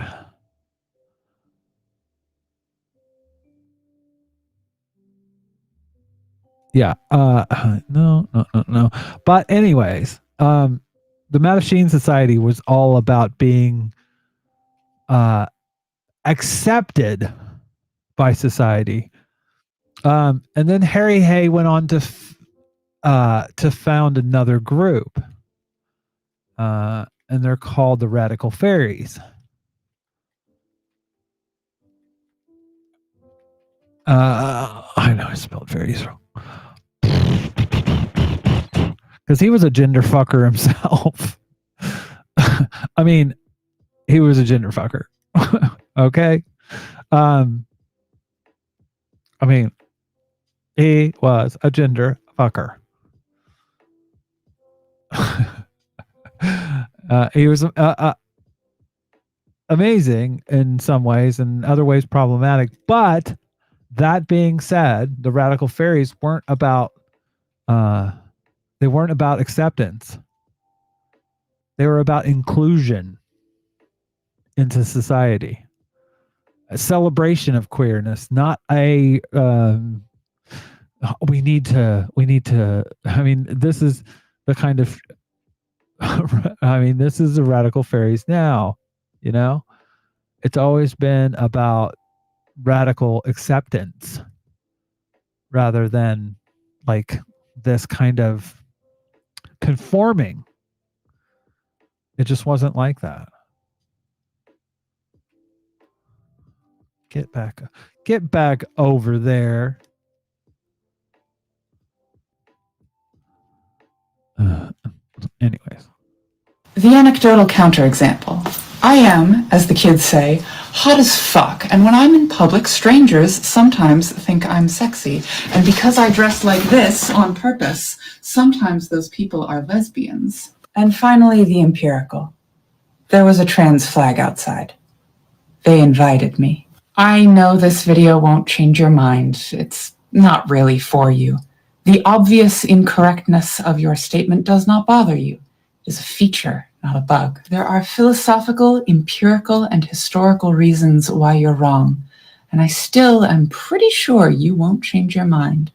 Yeah. No. But anyways, the Mattachine Society was all about being accepted by society. And then Harry Hay went on to found another group. And they're called the Radical Fairies. I know I spelled fairies wrong. Because he was a gender fucker himself. I mean, he was a gender fucker. Okay? I mean, he was a gender fucker. He was amazing in some ways, and other ways problematic. But that being said, the Radical Fairies weren't about acceptance. They were about inclusion into society, a celebration of queerness, not a we need to. I mean, this is the kind of this is the Radical Fairies now. You know, it's always been about radical acceptance rather than like this kind of conforming. It just wasn't like that. Get back over there. Anyways. The anecdotal counterexample. I am, as the kids say, hot as fuck, and when I'm in public, strangers sometimes think I'm sexy. And because I dress like this on purpose, sometimes those people are lesbians. And finally, the empirical. There was a trans flag outside. They invited me. I know this video won't change your mind. It's not really for you. The obvious incorrectness of your statement does not bother you. It is a feature, not a bug. There are philosophical, empirical, and historical reasons why you're wrong, and I still am pretty sure you won't change your mind.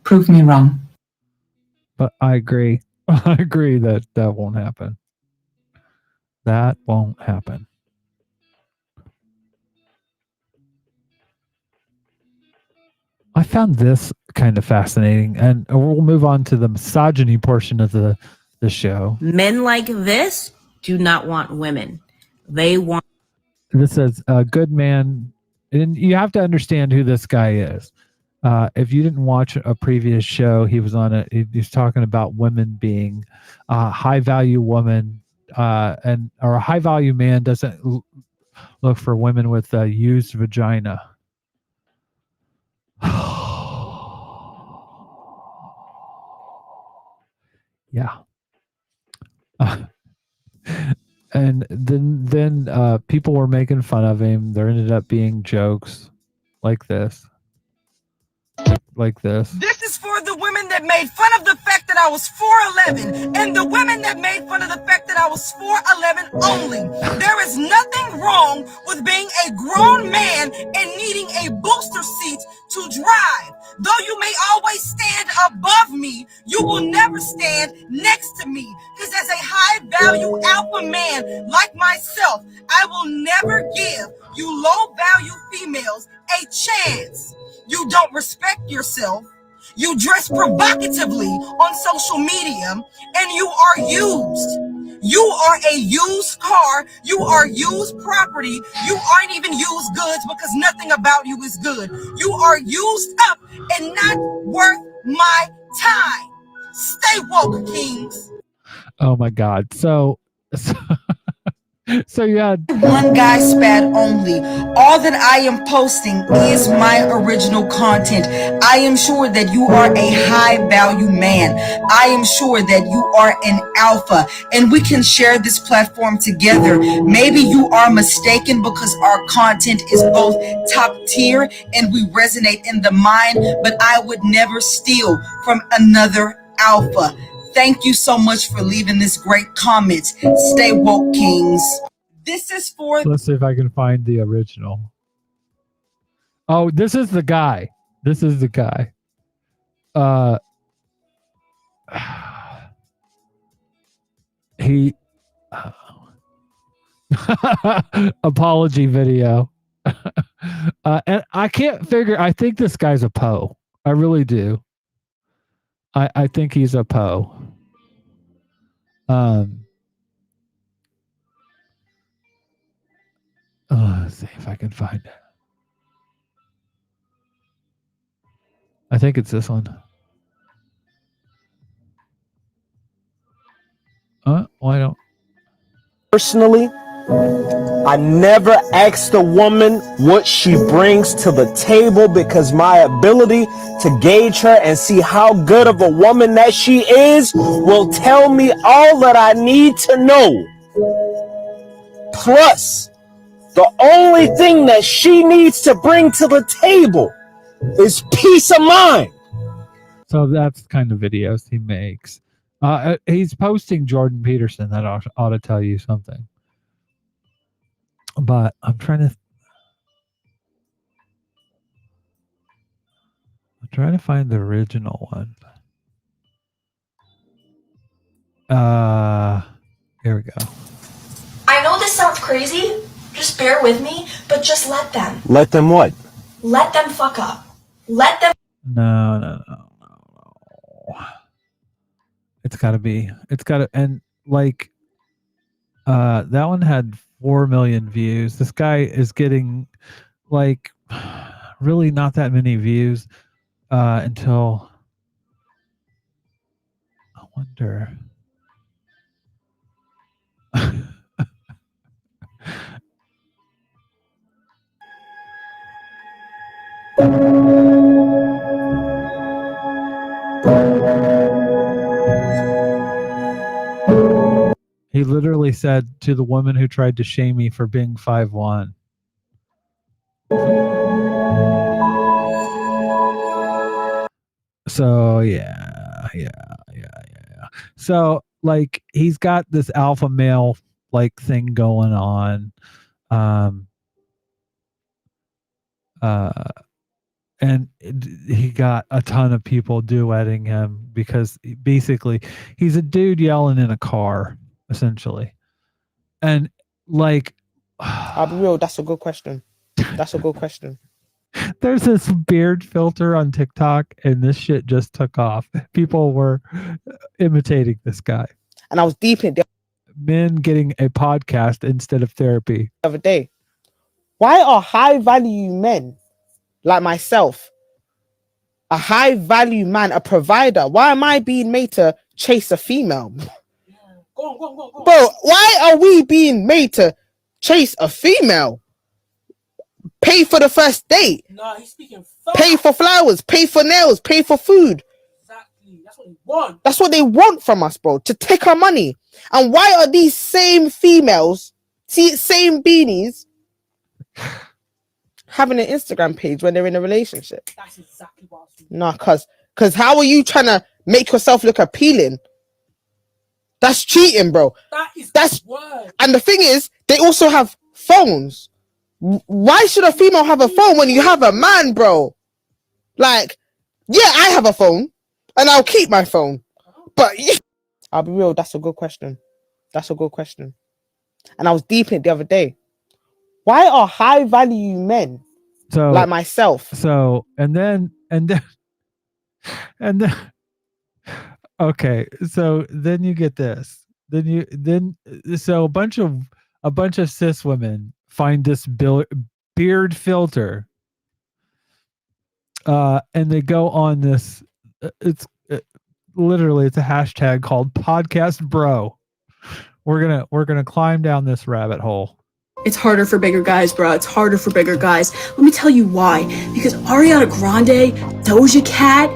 Prove me wrong. But I agree. I agree that won't happen. That won't happen. I found this kind of fascinating, and we'll move on to the misogyny portion of the show. Men like this do not want women. They want. This says a good man, and you have to understand who this guy is. If you didn't watch a previous show, he was on it. He's talking about women being a high value woman, or a high value man doesn't look for women with a used vagina. Yeah. And then people were making fun of him. There ended up being jokes like this. Like this. This is for the women that made fun of the fact that I was 4'11", and the women that made fun of the fact that I was 4'11" only. There is nothing wrong with being a grown man and needing a booster seat to drive. Though you may always stand above me, you will never stand next to me. Because as a high-value alpha man like myself, I will never give you low-value females a chance. You don't respect yourself. You dress provocatively on social media, and you are used. You are a used car. You are used property. You aren't even used goods because nothing about you is good. You are used up and not worth my time. Stay woke, kings. Oh my God. So you had One guy spat only. All that I am posting is my original content. I am sure that you are a high value man. I am sure that you are an alpha and we can share this platform together. Maybe you are mistaken because our content is both top tier and we resonate in the mind, but I would never steal from another alpha. Thank you so much for leaving this great comment. Stay woke, kings. This is for... Let's see if I can find the original. Oh, this is the guy. This is the guy. He apology video. And I can't figure. I think this guy's a Poe. I really do. I think he's a Poe. Let's see if I can find it. I think it's this one. Why don't? Personally, I never asked a woman what she brings to the table because my ability to gauge her and see how good of a woman that she is will tell me all that I need to know. Plus, the only thing that she needs to bring to the table is peace of mind. So that's the kind of videos he makes. He's posting Jordan Peterson. That ought to tell you something. But I'm trying to find the original one. Here we go. I know this sounds crazy. Just bear with me, but just let them. Let them what? Let them fuck up. Let them. No. It's gotta, and like, that one had 4 million views. This guy is getting like really not that many views until I wonder. He literally said to the woman who tried to shame me for being 5'1". So yeah. So like he's got this alpha male like thing going on. And he got a ton of people duetting him because basically he's a dude yelling in a car, essentially. And like, I'll be real, that's a good question. There's this beard filter on TikTok and this shit just took off. People were imitating this guy. And I was deep in it Men getting a podcast instead of therapy. the other day. Why are high value men like myself, a high value man, a provider? Why am I being made to chase a female? Go. Bro, why are we being made to chase a female? Pay for the first date. Nah, he's speaking fast. Pay for flowers, pay for nails, pay for food. Exactly. That's what he wants. That's what they want from us, bro, to take our money. And why are these same females, same beanies, having an Instagram page when they're in a relationship? That's exactly what I was thinking. Nah, because Because how are you trying to make yourself look appealing? That's cheating, bro. That's and the thing is, they also have phones. Why should a female have a phone when you have a man, bro? Like, yeah, I have a phone, and I'll keep my phone. But I'll be real, that's a good question. That's a good question. And I was deep in it the other day. Why are high value men like myself? And then okay, so then you get this. So a bunch of cis women find this beard filter, and they go on this. Literally, it's a hashtag called podcast bro. We're gonna climb down this rabbit hole. It's harder for bigger guys, bro. It's harder for bigger guys. Let me tell you why. Because Ariana Grande, Doja Cat,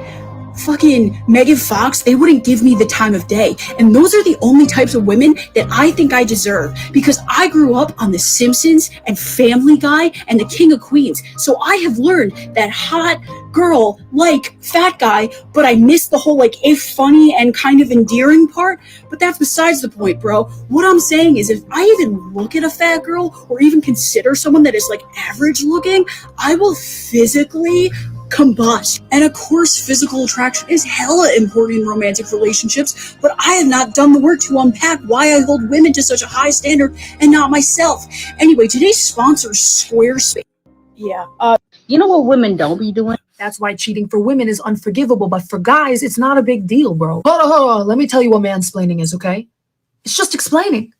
fucking Megan Fox, they wouldn't give me the time of day. And those are the only types of women that I think I deserve. Because I grew up on The Simpsons and Family Guy and The King of Queens. So I have learned that hot girl like fat guy, but I miss the whole like if funny and kind of endearing part. But that's besides the point, bro. What I'm saying is if I even look at a fat girl or even consider someone that is like average looking, I will physically combust. And of course, physical attraction is hella important in romantic relationships, but I have not done the work to unpack why I hold women to such a high standard and not myself. Anyway, today's sponsor is Squarespace. Yeah. You know what women don't be doing? That's why cheating for women is unforgivable, but for guys, it's not a big deal, bro. Hold on. Let me tell you what mansplaining is, okay? It's just explaining.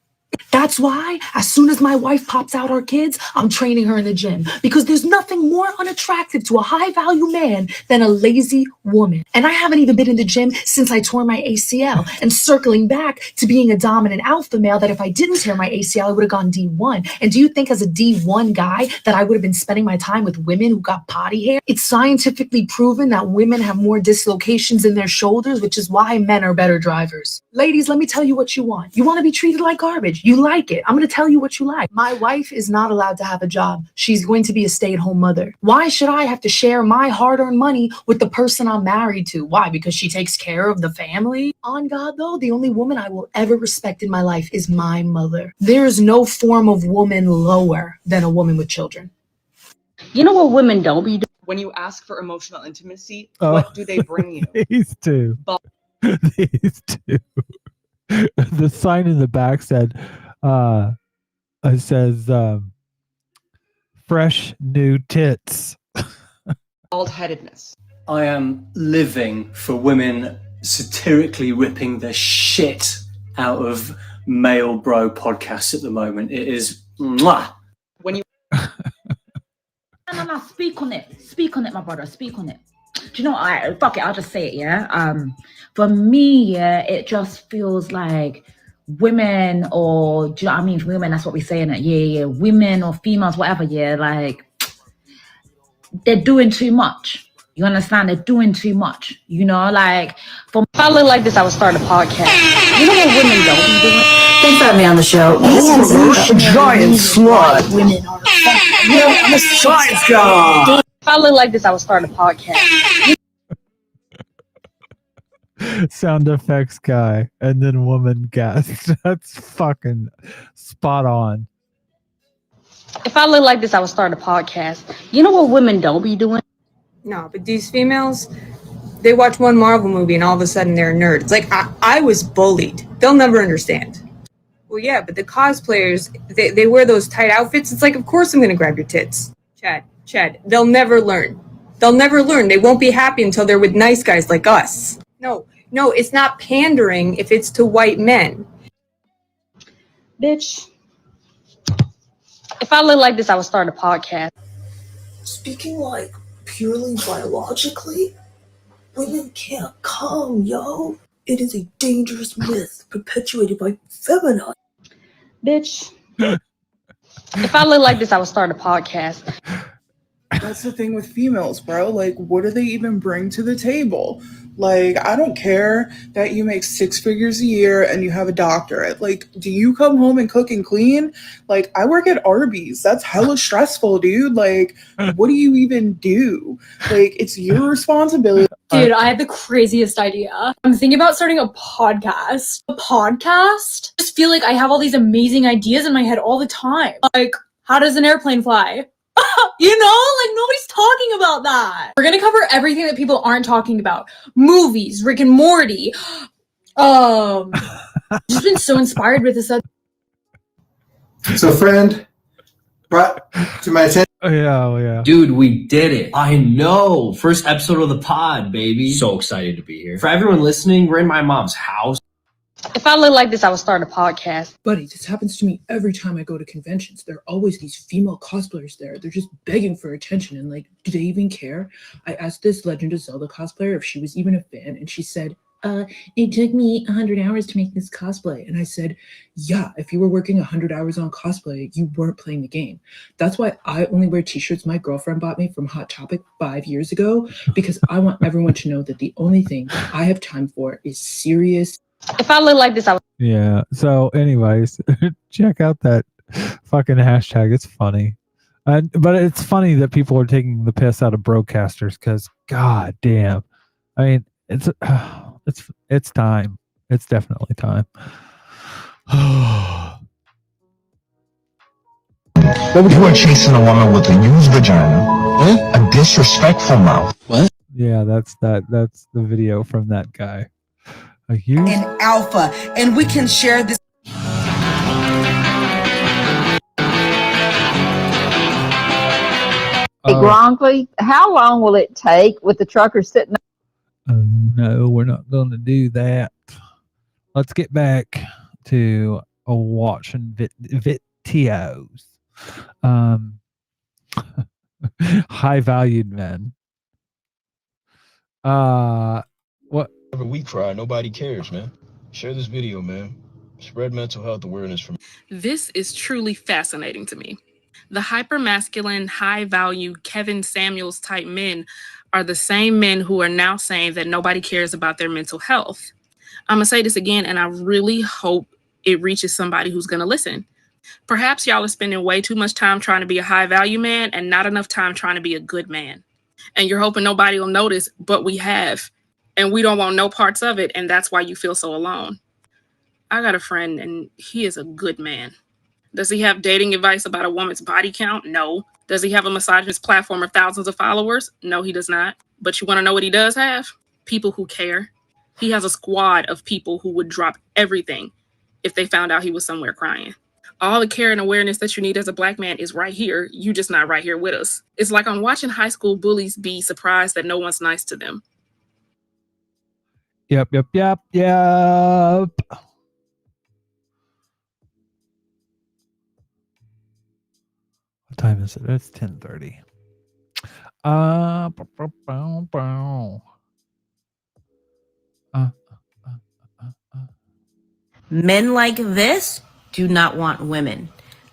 That's why, as soon as my wife pops out our kids, I'm training her in the gym. Because there's nothing more unattractive to a high-value man than a lazy woman. And I haven't even been in the gym since I tore my ACL. And circling back to being a dominant alpha male, that if I didn't tear my ACL, I would have gone D1. And do you think as a D1 guy that I would have been spending my time with women who got potty hair? It's scientifically proven that women have more dislocations in their shoulders, which is why men are better drivers. Ladies, let me tell you what you want. You want to be treated like garbage. You like it. I'm going to tell you what you like. My wife is not allowed to have a job. She's going to be a stay-at-home mother. Why should I have to share my hard-earned money with the person I'm married to? Why? Because she takes care of the family? On God, though, the only woman I will ever respect in my life is my mother. There is no form of woman lower than a woman with children. You know what women don't be doing? When you ask for emotional intimacy, what do they bring you? These two. These two. The sign in the back said, it says, fresh new tits. Bald-headedness. I am living for women satirically ripping the shit out of male bro podcasts at the moment. It is mwah. When you No, speak on it, my brother, speak on it. Do you know, fuck it, I'll just say it, yeah? For me, yeah, it just feels like women, or do you know what I mean? Women, that's what we're saying. Yeah, women or females, whatever, yeah, like they're doing too much. You understand? They're doing too much. You know, like if I look like this, I would start a podcast. You know what women don't be doing? Thanks for having me on the show. Giant slut. Women are I'm a science guy. If I look like this, I would start a podcast. Sound effects guy and then woman guest. That's fucking spot on. If I look like this, I would start a podcast. You know what women don't be doing? No, but these females, they watch one Marvel movie and all of a sudden they're a nerd. It's like, I was bullied. They'll never understand. Well, yeah, but the cosplayers, they wear those tight outfits. It's like, of course I'm going to grab your tits. Chad, they'll never learn. They'll never learn. They won't be happy until they're with nice guys like us. No, it's not pandering if it's to white men. Bitch. If I look like this, I would start a podcast. Speaking like purely biologically, women can't come, yo. It is a dangerous myth perpetuated by feminists. Bitch. If I look like this, I would start a podcast. That's the thing with females, bro. Like, what do they even bring to the table? Like, I don't care that you make 6 figures a year and you have a doctorate. Like, do you come home and cook and clean? Like, I work at Arby's. That's hella stressful, dude. Like, what do you even do? Like, it's your responsibility. Dude, I had the craziest idea. I'm thinking about starting a podcast. A podcast? I just feel like I have all these amazing ideas in my head all the time. Like, how does an airplane fly? You know, like nobody's talking about that. We're gonna cover everything that people aren't talking about. Movies, Rick and Morty. I've just been so inspired with this. So, friend, brought to my attention. Yeah. Dude, we did it. I know. First episode of the pod, baby. So excited to be here. For everyone listening, we're in my mom's house. If I look like this, I would start a podcast. Buddy, this happens to me every time I go to conventions. There are always these female cosplayers there. They're just begging for attention and like, do they even care? I asked this Legend of Zelda cosplayer if she was even a fan, and she said, it took me 100 hours to make this cosplay. And I said, yeah, if you were working 100 hours on cosplay, you weren't playing the game. That's why I only wear t-shirts my girlfriend bought me from Hot Topic 5 years ago, because I want everyone to know that the only thing I have time for is serious. If I look like this, I would. Yeah. So, anyways, check out that fucking hashtag. It's funny. But it's funny that people are taking the piss out of broadcasters because, god damn. I mean, it's time. It's definitely time. What would you want chasing a woman with a used vagina, a disrespectful mouth? What? Yeah, that's the video from that guy. A used And alpha, and we can share this. Hey, Gronkley, how long will it take with the trucker sitting? No, we're not going to do that. Let's get back to watching videos. High valued men. What? Whenever we cry, nobody cares, man. Share this video, man. Spread mental health awareness from. This is truly fascinating to me. The hypermasculine, high-value Kevin Samuels type men are the same men who are now saying that nobody cares about their mental health. I'm going to say this again, and I really hope it reaches somebody who's going to listen. Perhaps y'all are spending way too much time trying to be a high-value man and not enough time trying to be a good man. And you're hoping nobody will notice, but we have. And we don't want no parts of it, and that's why you feel so alone. I got a friend, and he is a good man. Does he have dating advice about a woman's body count? No. Does he have a misogynist platform of thousands of followers? No, he does not. But you want to know what he does have? People who care. He has a squad of people who would drop everything if they found out he was somewhere crying. All the care and awareness that you need as a Black man is right here. You just not right here with us. It's like I'm watching high school bullies be surprised that no one's nice to them. Yep. What time is it? It's 10:30. Men like this do not want women.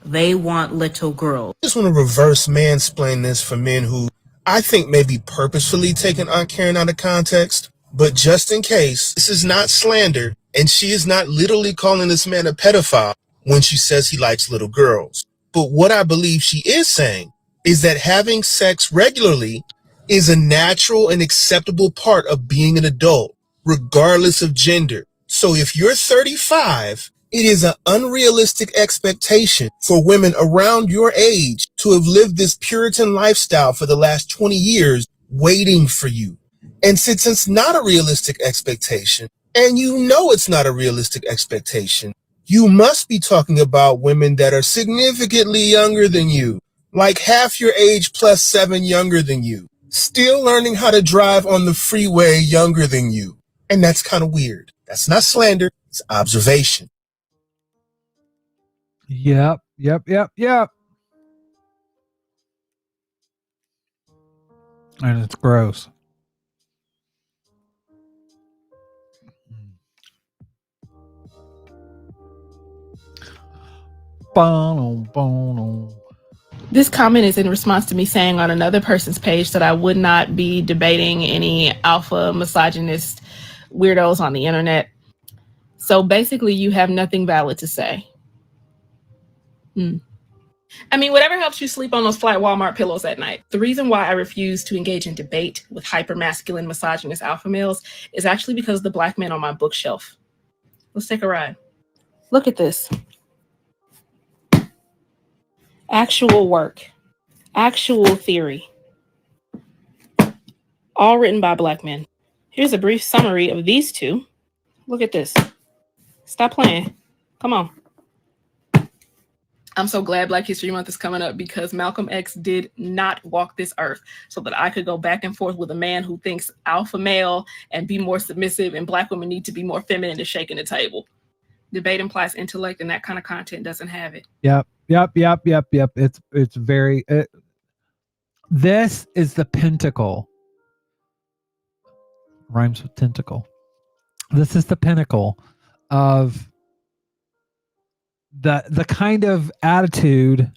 They want little girls. I just want to reverse mansplain this for men who I think may be purposefully taking Aunt Karen out of context, but just in case, this is not slander, and she is not literally calling this man a pedophile when she says he likes little girls. But what I believe she is saying is that having sex regularly is a natural and acceptable part of being an adult, regardless of gender. So if you're 35, it is an unrealistic expectation for women around your age to have lived this Puritan lifestyle for the last 20 years waiting for you. And since it's not a realistic expectation, and you know it's not a realistic expectation, you must be talking about women that are significantly younger than you, like half your age plus 7 younger than you, still learning how to drive on the freeway younger than you. And that's kind of weird. That's not slander, it's observation. Yep. And it's gross. This comment is in response to me saying on another person's page that I would not be debating any alpha misogynist weirdos on the internet. So basically, you have nothing valid to say. I mean, whatever helps you sleep on those flat Walmart pillows at night. The reason why I refuse to engage in debate with hyper-masculine misogynist alpha males is actually because of the black men on my bookshelf. Let's take a ride. Look at this. Actual work. Actual theory. All written by black men. Here's a brief summary of these two. Look at this. Stop playing. Come on. I'm so glad Black History Month is coming up because Malcolm X did not walk this earth so that I could go back and forth with a man who thinks alpha male and be more submissive and black women need to be more feminine to shaking the table. Debate implies intellect, and that kind of content doesn't have it. Yep. It's very. This is the pinnacle. Rhymes with tentacle. This is the pinnacle of the kind of attitude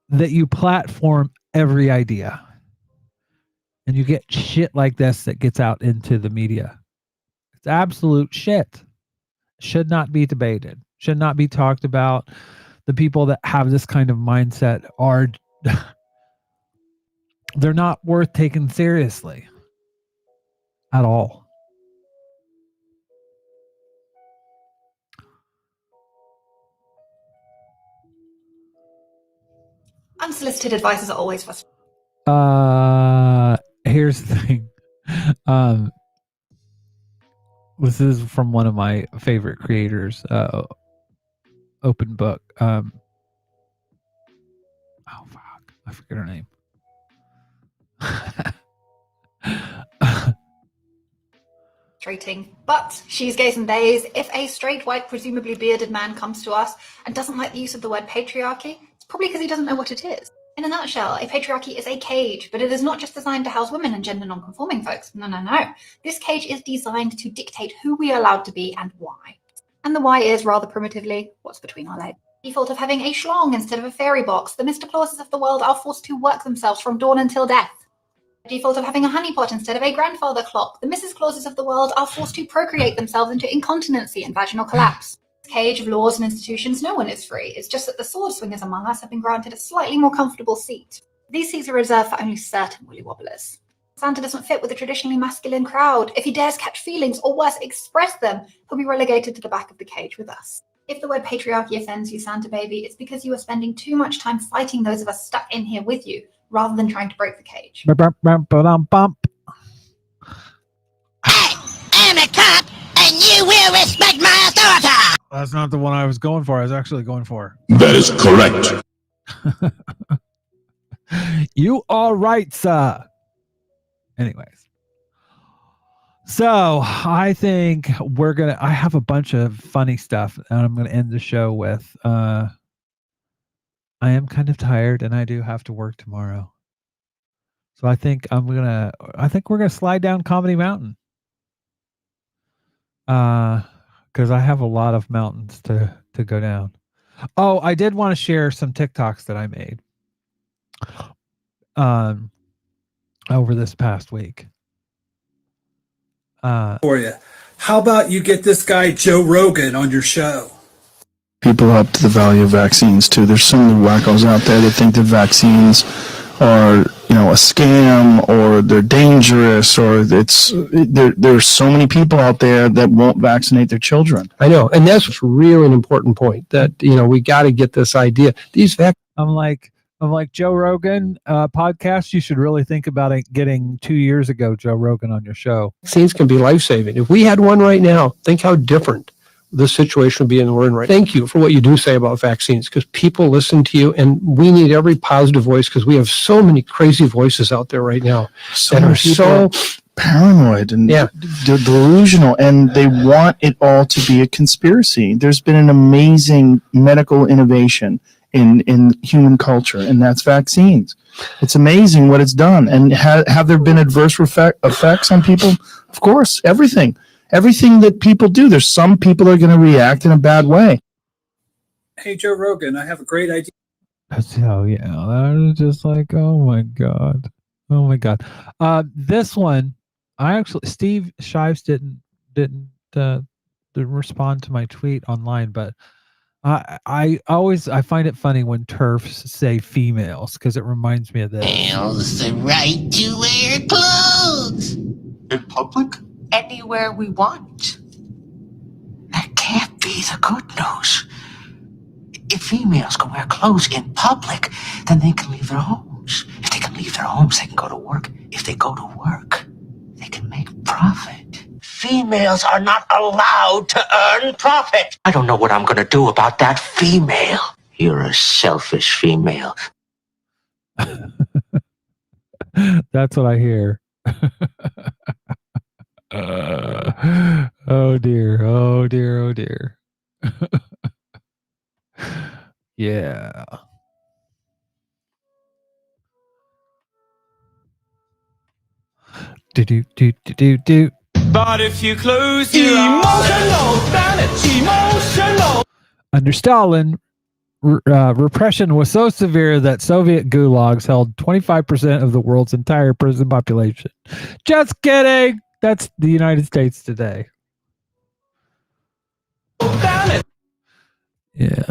that you platform every idea, and you get shit like this that gets out into the media. It's absolute shit. Should not be debated. Should not be talked about. The people that have this kind of mindset are they're not worth taking seriously at all. Unsolicited advice is always frustrating. Here's the thing. This is from one of my favorite creators, Open Book. Oh fuck, I forget her name. Frustrating, but she's gays and days. If a straight, white, presumably bearded man comes to us and doesn't like the use of the word patriarchy, it's probably because he doesn't know what it is. In a nutshell, a patriarchy is a cage, but it is not just designed to house women and gender non-conforming folks. No. This cage is designed to dictate who we are allowed to be and why. And the why is, rather primitively, what's between our legs. Default of having a schlong instead of a fairy box, the Mr. Clauses of the world are forced to work themselves from dawn until death. Default of having a honeypot instead of a grandfather clock, the Mrs. Clauses of the world are forced to procreate themselves into incontinency and vaginal collapse. This cage of laws and institutions, no one is free. It's just that the sword swingers among us have been granted a slightly more comfortable seat. These seats are reserved for only certain woolly wobblers. Santa doesn't fit with the traditionally masculine crowd. If he dares catch feelings, or worse, express them, he'll be relegated to the back of the cage with us. If the word patriarchy offends you, Santa baby, it's because you are spending too much time fighting those of us stuck in here with you, rather than trying to break the cage. I'm a cop, and you will respect my authority. That's not the one I was going for. I was actually going for. That is correct. You are right, sir. Anyways. So I think I have a bunch of funny stuff, and I'm gonna end the show with I am kind of tired and I do have to work tomorrow. So I think we're gonna slide down Comedy Mountain. Because I have a lot of mountains to go down. Oh, I did want to share some TikToks that I made over this past week. For you. How about you get this guy Joe Rogan on your show? People up to the value of vaccines too. There's so many wackos out there that think that vaccines are, a scam, or they're dangerous, or there's so many people out there that won't vaccinate their children. I know, and that's really an important point. That we got to get this idea. I'm like Joe Rogan podcast. You should really think about it. Getting 2 years ago Joe Rogan on your show. Vaccines can be life-saving. If we had one right now, think how different the situation would be in the world right now. Thank you for what you do say about vaccines, because people listen to you, and we need every positive voice, because we have so many crazy voices out there right now that are so paranoid and delusional, and they want it all to be a conspiracy. There's been an amazing medical innovation in human culture, and that's vaccines. It's amazing what it's done. And have there been adverse effects on people? Of course, everything that people do. There's some people are going to react in a bad way. Hey, Joe Rogan, I have a great idea. So yeah, that was just like, oh my god. This one, I actually Steve Shives didn't respond to my tweet online, but I find it funny when TERFs say females because it reminds me of this. Males the right to wear clothes. In public? Anywhere we want. That can't be the good news. If females can wear clothes in public, then they can leave their homes. If they can leave their homes, they can go to work. If they go to work, they can make profit. Females are not allowed to earn profit. I don't know what I'm going to do about that female. You're a selfish female. That's what I hear. Oh dear. Yeah. Do. But if you close your eyes, emotional. Under Stalin, repression was so severe that Soviet gulags held 25% of the world's entire prison population. Just kidding. That's the United States today. Yeah.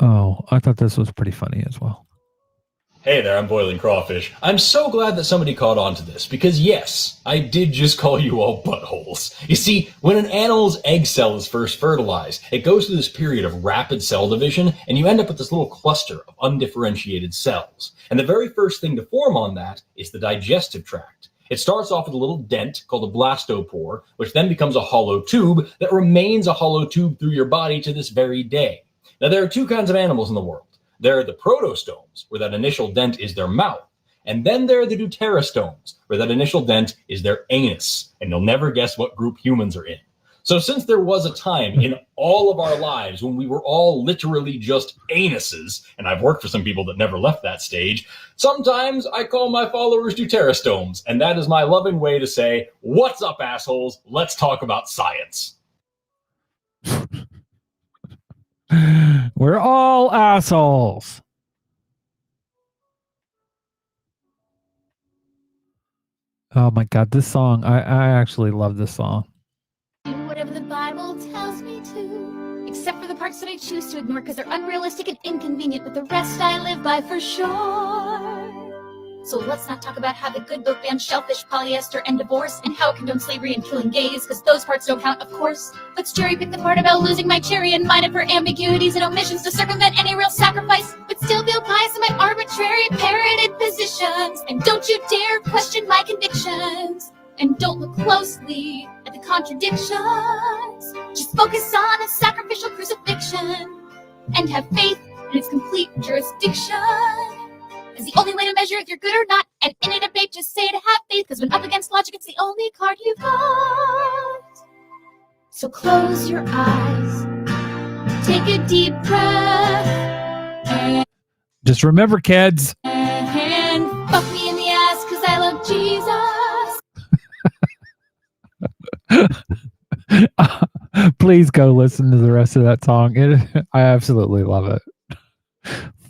Oh, I thought this was pretty funny as well. Hey there, I'm Boiling Crawfish. I'm so glad that somebody caught on to this, because yes, I did just call you all buttholes. You see, when an animal's egg cell is first fertilized, it goes through this period of rapid cell division, and you end up with this little cluster of undifferentiated cells. And the very first thing to form on that is the digestive tract. It starts off with a little dent called a blastopore, which then becomes a hollow tube that remains a hollow tube through your body to this very day. Now, there are two kinds of animals in the world. There are the protostomes, where that initial dent is their mouth. And then there are the deuterostomes, where that initial dent is their anus. And you'll never guess what group humans are in. So since there was a time in all of our lives when we were all literally just anuses, and I've worked for some people that never left that stage, sometimes I call my followers deuterostomes. And that is my loving way to say, what's up, assholes? Let's talk about science. We're all assholes. Oh my god, this song, I actually love this song. Do whatever the Bible tells me to, except for the parts that I choose to ignore because they're unrealistic and inconvenient, but the rest I live by for sure. So let's not talk about how the good book bans shellfish, polyester, and divorce, and how it condones slavery and killing gays, because those parts don't count, of course. Let's cherry pick the part about losing my cherry and mine it for ambiguities and omissions to circumvent any real sacrifice, but still feel biased in my arbitrary parroted positions. And don't you dare question my convictions. And don't look closely at the contradictions. Just focus on a sacrificial crucifixion and have faith in its complete jurisdiction. Is the only way to measure if you're good or not. And in a debate, just say to have faith, because when up against logic, it's the only card you've got. So close your eyes, take a deep breath, and just remember, kids. And fuck me in the ass, because I love Jesus. Please go listen to the rest of that song. I absolutely love it.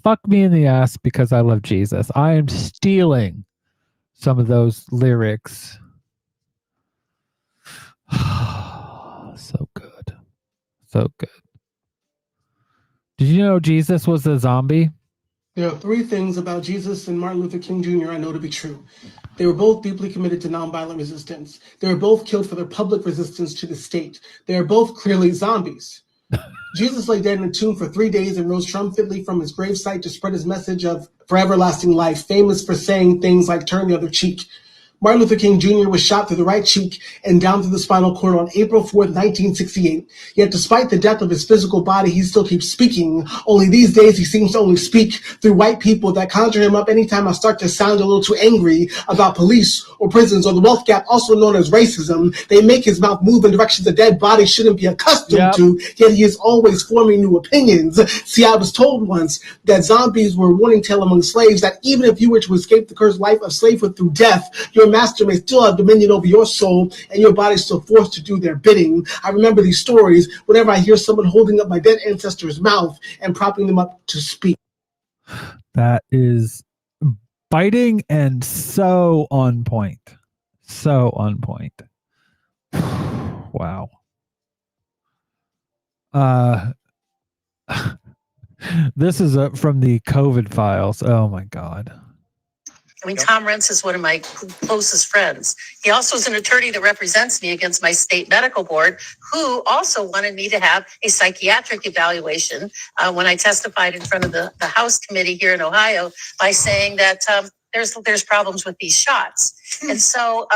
Fuck me in the ass because I love Jesus. I am stealing some of those lyrics. So good. So good. Did you know Jesus was a zombie? There are three things about Jesus and Martin Luther King Jr. I know to be true. They were both deeply committed to nonviolent resistance. They were both killed for their public resistance to the state. They are both clearly zombies. Jesus lay dead in a tomb for 3 days and rose triumphantly from his gravesite to spread his message of for everlasting life, famous for saying things like turn the other cheek. Martin Luther King Jr. was shot through the right cheek and down through the spinal cord on April 4th, 1968. Yet despite the death of his physical body, he still keeps speaking. Only these days, he seems to only speak through white people that conjure him up anytime I start to sound a little too angry about police or prisons or the wealth gap, also known as racism. They make his mouth move in directions a dead body shouldn't be accustomed to, yet he is always forming new opinions. See, I was told once that zombies were a warning tale among slaves that even if you were to escape the cursed life of slavehood through death, your master may still have dominion over your soul and your body still forced to do their bidding. I remember these stories whenever I hear someone holding up my dead ancestor's mouth and propping them up to speak. That is biting and so on point. So on point. Wow. This is from the COVID files. Oh my God. I mean, Tom Rentz is one of my closest friends. He also is an attorney that represents me against my state medical board, who also wanted me to have a psychiatric evaluation when I testified in front of the House committee here in Ohio by saying that there's problems with these shots. And so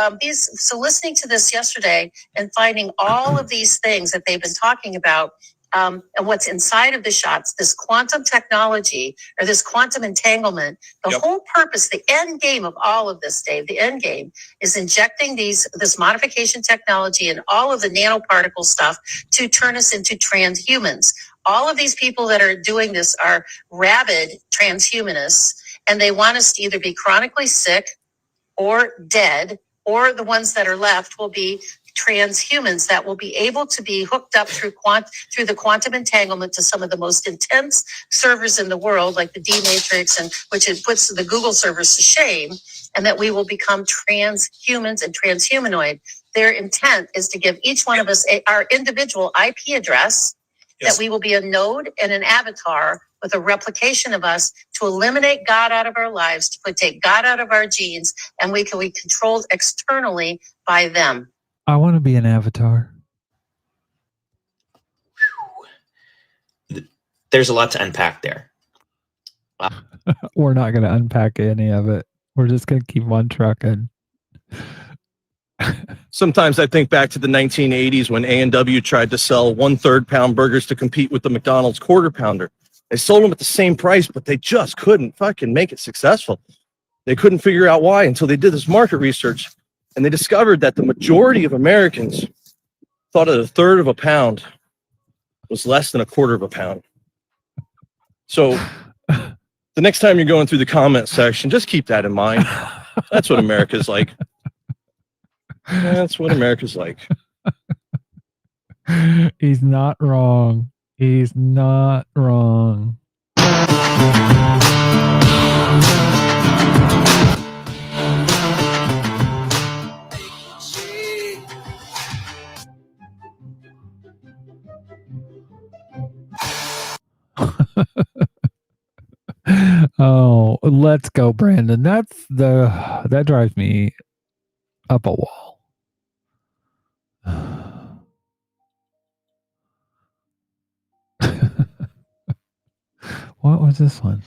listening to this yesterday and finding all of these things that they've been talking about, and what's inside of the shots, this quantum technology or this quantum entanglement, the whole purpose, the end game of all of this, Dave, the end game is injecting this modification technology and all of the nanoparticle stuff to turn us into transhumans. All of these people that are doing this are rabid transhumanists, and they want us to either be chronically sick or dead, or the ones that are left will be transhumans that will be able to be hooked up through the quantum entanglement to some of the most intense servers in the world, like the D Matrix, and which it puts the Google servers to shame, and that we will become transhumans and transhumanoid. Their intent is to give each one of us our individual IP address, that we will be a node and an avatar with a replication of us to eliminate God out of our lives, to take God out of our genes, and we can be controlled externally by them. I want to be an avatar. There's a lot to unpack there. We're not going to unpack any of it. We're just going to keep on trucking. Sometimes I think back to the 1980s when A&W tried to sell 1/3 pound burgers to compete with the McDonald's quarter pounder. They sold them at the same price, but they just couldn't fucking make it successful. They couldn't figure out why until they did this market research, and they discovered that the majority of Americans thought that 1/3 of a pound was less than 1/4 of a pound. So the next time you're going through the comment section, just keep that in mind. That's what America's like. That's what America's like. He's not wrong. He's not wrong. Oh, let's go, Brandon. That drives me up a wall. What was this one?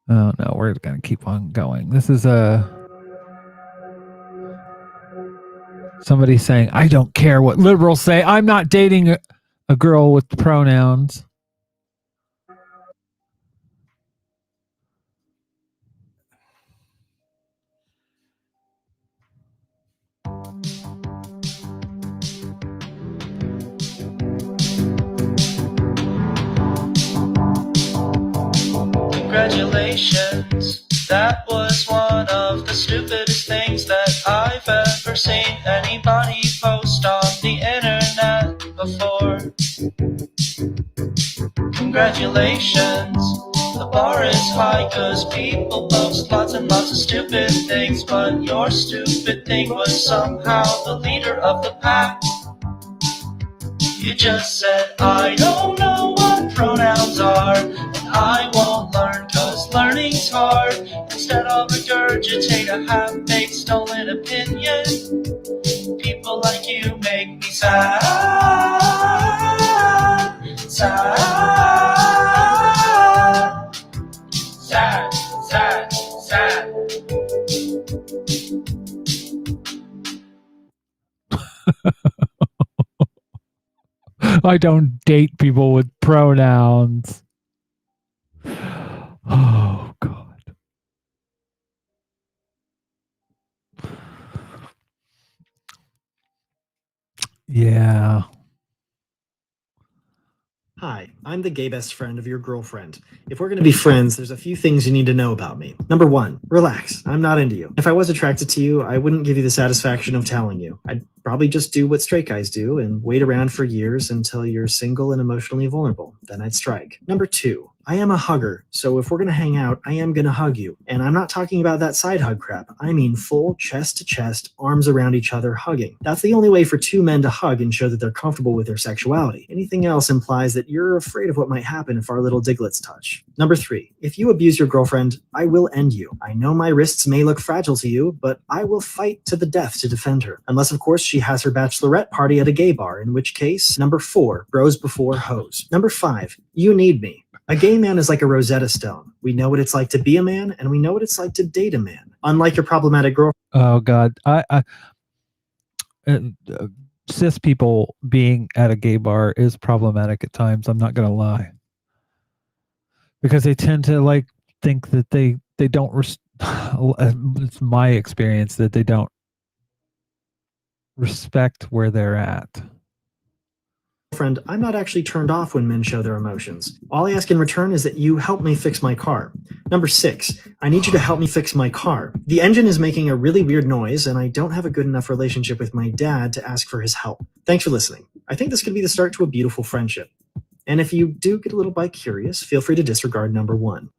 Oh no, we're gonna keep on going. This is somebody saying, I don't care what liberals say. I'm not dating a girl with pronouns. Congratulations, that was one of the stupidest things that I've ever seen anybody post on the internet before. Congratulations, the bar is high cause people post lots and lots of stupid things, but your stupid thing was somehow the leader of the pack. You just said, I don't know what pronouns are, and I won't learn cause learning's hard. Instead of regurgitate a half-baked stolen opinion, people like you make me sad, sad, sad, sad, sad. I don't date people with pronouns. Oh, God. Yeah. Hi, I'm the gay best friend of your girlfriend. If we're going to be friends, there's a few things you need to know about me. Number 1, relax. I'm not into you. If I was attracted to you, I wouldn't give you the satisfaction of telling you. I'd Probably just do what straight guys do and wait around for years until you're single and emotionally vulnerable. Then I'd strike. Number 2, I am a hugger, so if we're gonna hang out, I am gonna hug you. And I'm not talking about that side hug crap. I mean full chest to chest, arms around each other, hugging. That's the only way for two men to hug and show that they're comfortable with their sexuality. Anything else implies that you're afraid of what might happen if our little diglets touch. Number 3, if you abuse your girlfriend, I will end you. I know my wrists may look fragile to you, but I will fight to the death to defend her. Unless, of course, she has her bachelorette party at a gay bar, in which case, number 4, bros before hoes. Number 5, you need me. A gay man is like a Rosetta Stone. We know what it's like to be a man, and we know what it's like to date a man. Unlike your problematic girlfriend. Oh God, cis people being at a gay bar is problematic at times. I'm not gonna lie, because they tend to like think that they don't. It's my experience that they don't respect where they're at. Friend, I'm not actually turned off when men show their emotions. All I ask in return is that you help me fix my car. Number 6, I need you to help me fix my car. The engine is making a really weird noise, and I don't have a good enough relationship with my dad to ask for his help. Thanks for listening. I think this could be the start to a beautiful friendship. And if you do get a little bit curious, feel free to disregard number 1.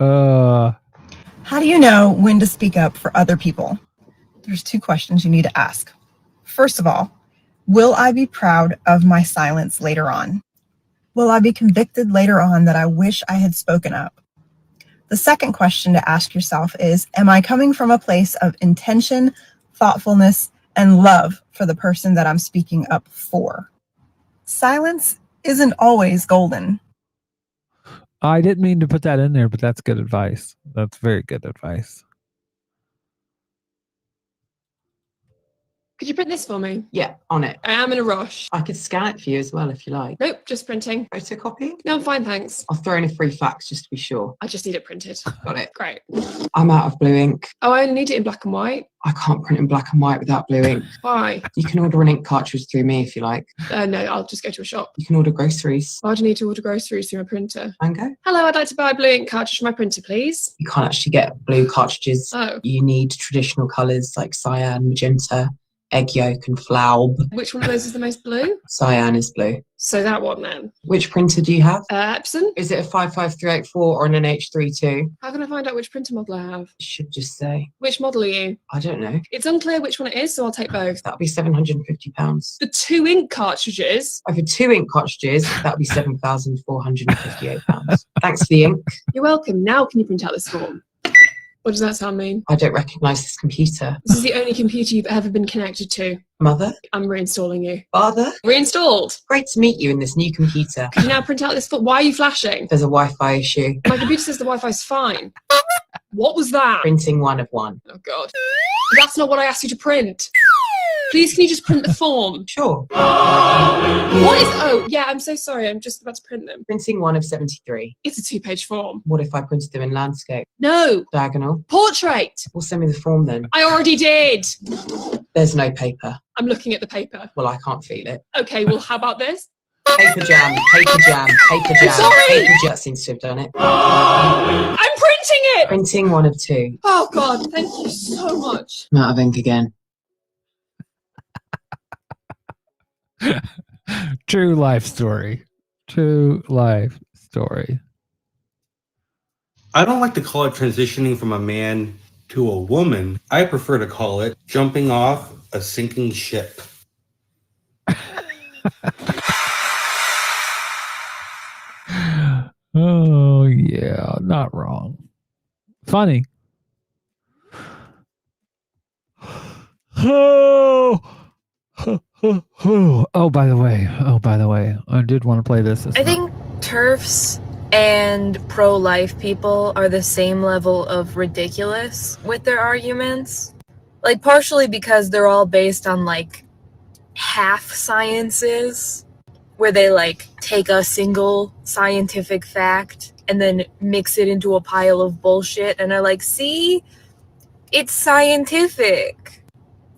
How do you know when to speak up for other people? There's 2 questions you need to ask. First of all, will I be proud of my silence later on? Will I be convicted later on that I wish I had spoken up? The second question to ask yourself is, am I coming from a place of intention, thoughtfulness, and love for the person that I'm speaking up for? Silence isn't always golden. I didn't mean to put that in there, but that's good advice. That's very good advice. Could you print this for me? Yeah, on it. I am in a rush. I could scan it for you as well if you like. Nope, just printing. Photocopy? No, I'm fine, thanks. I'll throw in a free fax just to be sure. I just need it printed. Got it. Great. I'm out of blue ink. Oh, I only need it in black and white. I can't print in black and white without blue ink. Why? You can order an ink cartridge through me if you like. No, I'll just go to a shop. You can order groceries. Why do you need to order groceries through my printer? Mango? Hello, I'd like to buy a blue ink cartridge for my printer, please. You can't actually get blue cartridges. Oh. You need traditional colours like cyan, magenta, egg yolk and flaub. Which one of those is the most blue? Cyan is blue. So that one then. Which printer do you have? Epson. Is it a 55384 or an NH32? How can I find out which printer model I have? It should just say. Which model are you? I don't know. It's unclear which one it is, so I'll take both. That'll be £750. The 2 ink cartridges? Over 2 ink cartridges, that'll be £7,458. Thanks for the ink. You're welcome. Now can you print out this form? What does that sound mean? I don't recognise this computer. This is the only computer you've ever been connected to. Mother? I'm reinstalling you. Father? Reinstalled. Great to meet you in this new computer. Could you now print out this form? Why are you flashing? There's a Wi-Fi issue. My computer says the Wi-Fi's fine. What was that? Printing 1 of 1. Oh, God. That's not what I asked you to print. Please, can you just print the form? Sure. What is... Oh, yeah, I'm so sorry. I'm just about to print them. Printing 1 of 73. It's a 2-page form. What if I printed them in landscape? No. Diagonal? Portrait. Well, send me the form then. I already did. There's no paper. I'm looking at the paper. Well, I can't feel it. Okay, well, how about this? Paper jam, paper jam, paper jam. Sorry. Paper jam seems to have done it. I'm printing it. Printing 1 of 2. Oh, God, thank you so much. I'm out of ink again. True life story. True life story. I don't like to call it transitioning from a man to a woman. I prefer to call it jumping off a sinking ship. Oh, yeah, not wrong. Funny. Oh, by the way, I did want to play this. I think TERFs and pro-life people are the same level of ridiculous with their arguments. Like, partially because they're all based on, like, half sciences, where they, like, take a single scientific fact and then mix it into a pile of bullshit and are like, see? It's scientific.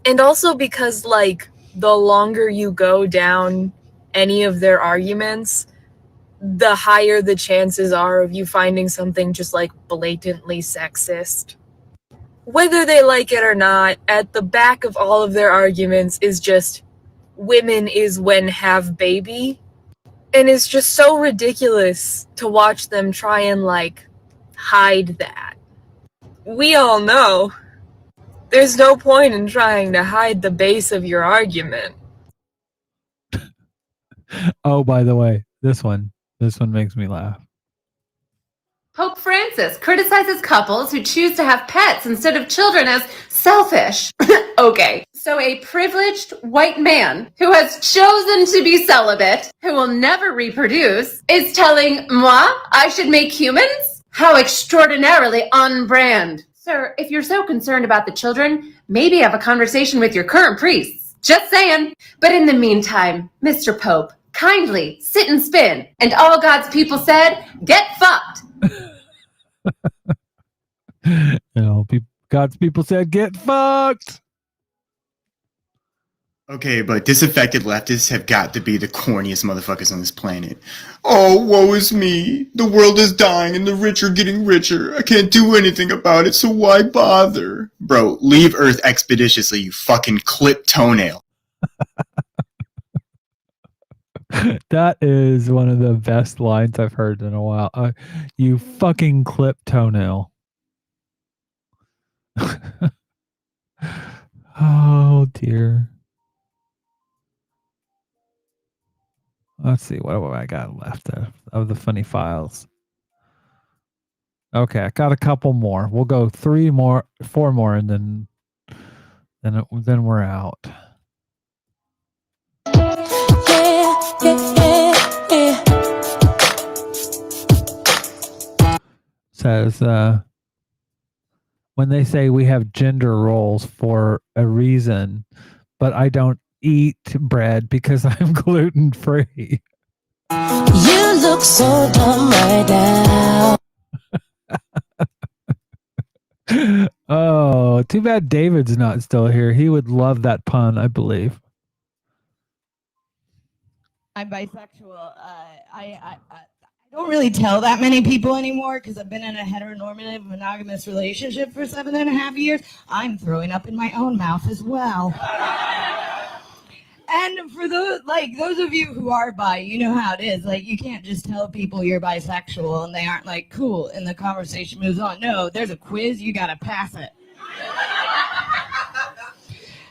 And also because, like, the longer you go down any of their arguments, the higher the chances are of you finding something just like blatantly sexist. whether they like it or not, at the back of all of their arguments is just women is when have baby. And it's just so ridiculous to watch them try and like hide that. We all know there's no point in trying to hide the base of your argument. Oh, by the way, this one makes me laugh. Pope Francis criticizes couples who choose to have pets instead of children as selfish. Okay, so a privileged white man who has chosen to be celibate, who will never reproduce, is telling moi I should make humans? How extraordinarily on brand. Sir, if you're so concerned about the children, maybe have a conversation with your current priests. Just saying. But in the meantime, Mr. Pope, kindly sit and spin. And all God's people said, get fucked. God's people said, get fucked. Okay, but disaffected leftists have got to be the corniest motherfuckers on this planet. Oh, woe is me. The world is dying and the rich are getting richer. I can't do anything about it, so why bother? Bro, leave Earth expeditiously, you fucking clip toenail. That is one of the best lines I've heard in a while. You fucking clip toenail. Oh dear. Let's see, what have I got left of the funny files? Okay, I got a couple more. We'll go 4 more, and then we're out. Says when they say we have gender roles for a reason, but I don't eat bread because I'm gluten free. You look so dumb right now. Oh, too bad David's not still here. He would love that pun, I believe. I'm bisexual. I don't really tell that many people anymore because I've been in a heteronormative monogamous relationship for 7.5 years. I'm throwing up in my own mouth as well. And for those of you who are bi, you know how it is. Like, you can't just tell people you're bisexual and they aren't like, cool, and the conversation moves on. No, there's a quiz, you gotta pass it.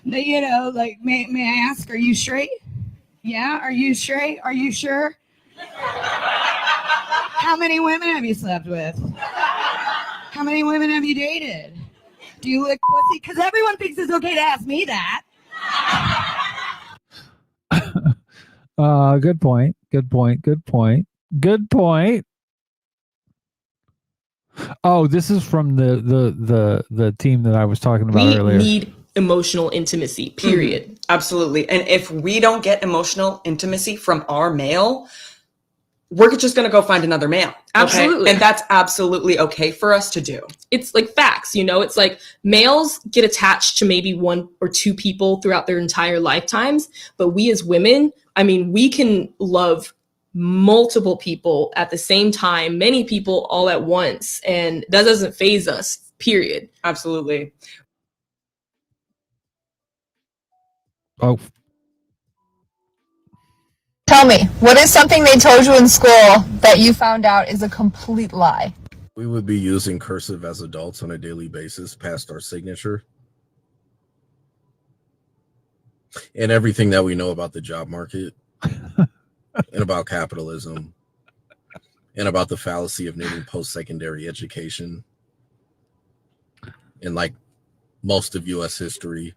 You know, like, may I ask, are you straight? Yeah, are you straight? Are you sure? How many women have you slept with? How many women have you dated? Do you lick pussy? Because everyone thinks it's okay to ask me that. Good point. Good point. Oh, this is from the team that I was talking about We earlier. need emotional intimacy, period. Absolutely. And if we don't get emotional intimacy from our male, we're just going to go find another male. Okay? Absolutely. And that's absolutely okay for us to do. It's like facts, you know, it's like males get attached to maybe 1 or 2 people throughout their entire lifetimes. But we as women, I mean, we can love multiple people at the same time, many people all at once. And that doesn't faze us, period. Absolutely. Oh. Tell me, what is something they told you in school that you found out is a complete lie? We would be using cursive as adults on a daily basis past our signature. And everything that we know about the job market and about capitalism and about the fallacy of needing post-secondary education and like most of U.S. history.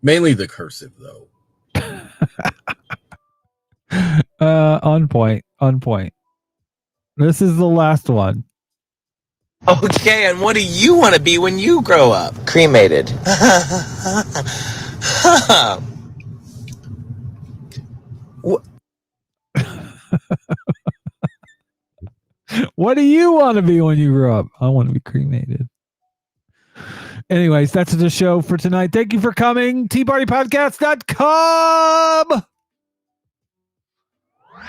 Mainly the cursive, though. On point. This is the last one. Okay, and what do you want to be when you grow up? Cremated. What do you want to be when you grow up? I want to be cremated. Anyways, that's the show for tonight. Thank you for coming. TeaPartyPodcast.com.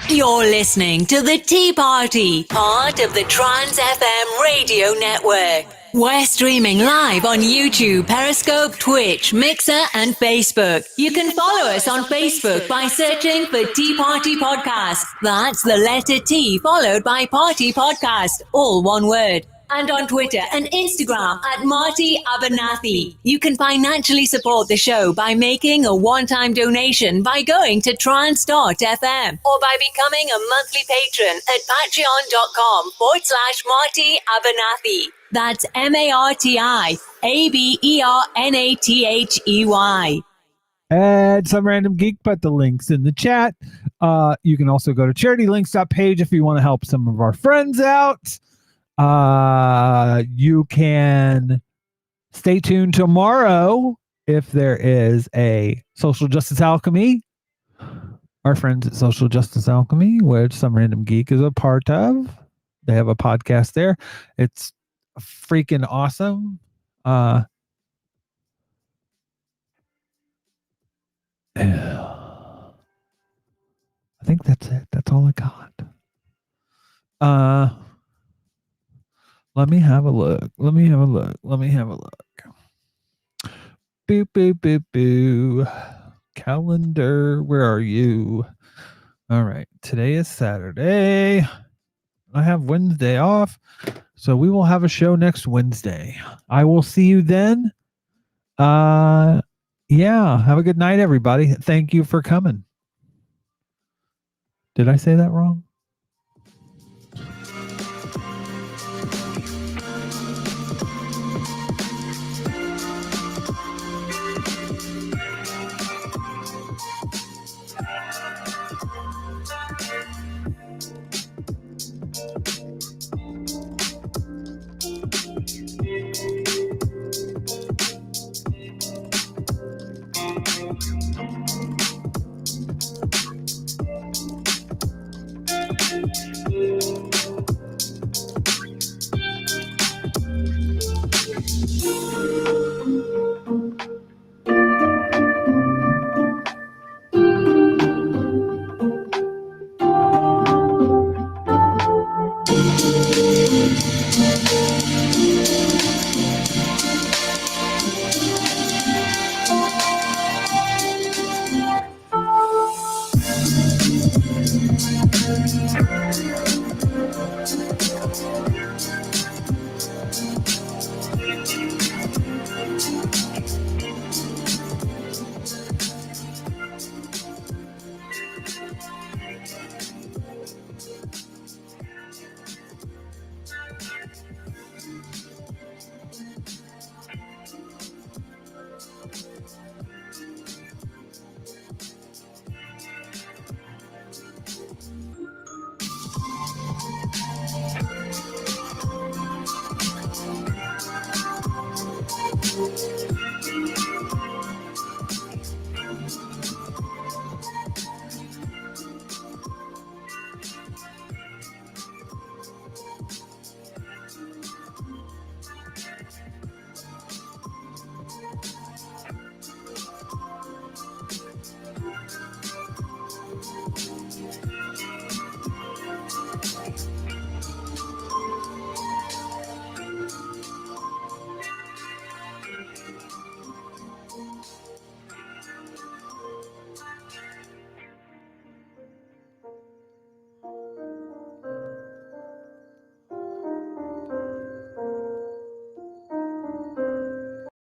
You're listening to the Tea Party, part of the Trans FM radio network. We're streaming live on YouTube, Periscope, Twitch, Mixer, and Facebook. You can follow us on Facebook by searching for Tea Party Podcast. That's the letter T followed by Party Podcast, all one word. And on Twitter and Instagram at Marty Abernathy. You can financially support the show by making a one-time donation by going to trans.fm or by becoming a monthly patron at patreon.com/Marty Abernathy. That's MartyAbernathy. And some random geek put the links in the chat. You can also go to charitylinks.page if you want to help some of our friends out. You can stay tuned tomorrow if there is a Social Justice Alchemy. Our friends at Social Justice Alchemy, which Some Random Geek is a part of. They have a podcast there. It's freaking awesome. I think that's it. That's all I got. Let me have a look. Let me have a look. Boo, boo, boo, boo. Calendar, where are you? All right. Today is Saturday. I have Wednesday off, so we will have a show next Wednesday. I will see you then. Yeah. Have a good night, everybody. Thank you for coming. Did I say that wrong?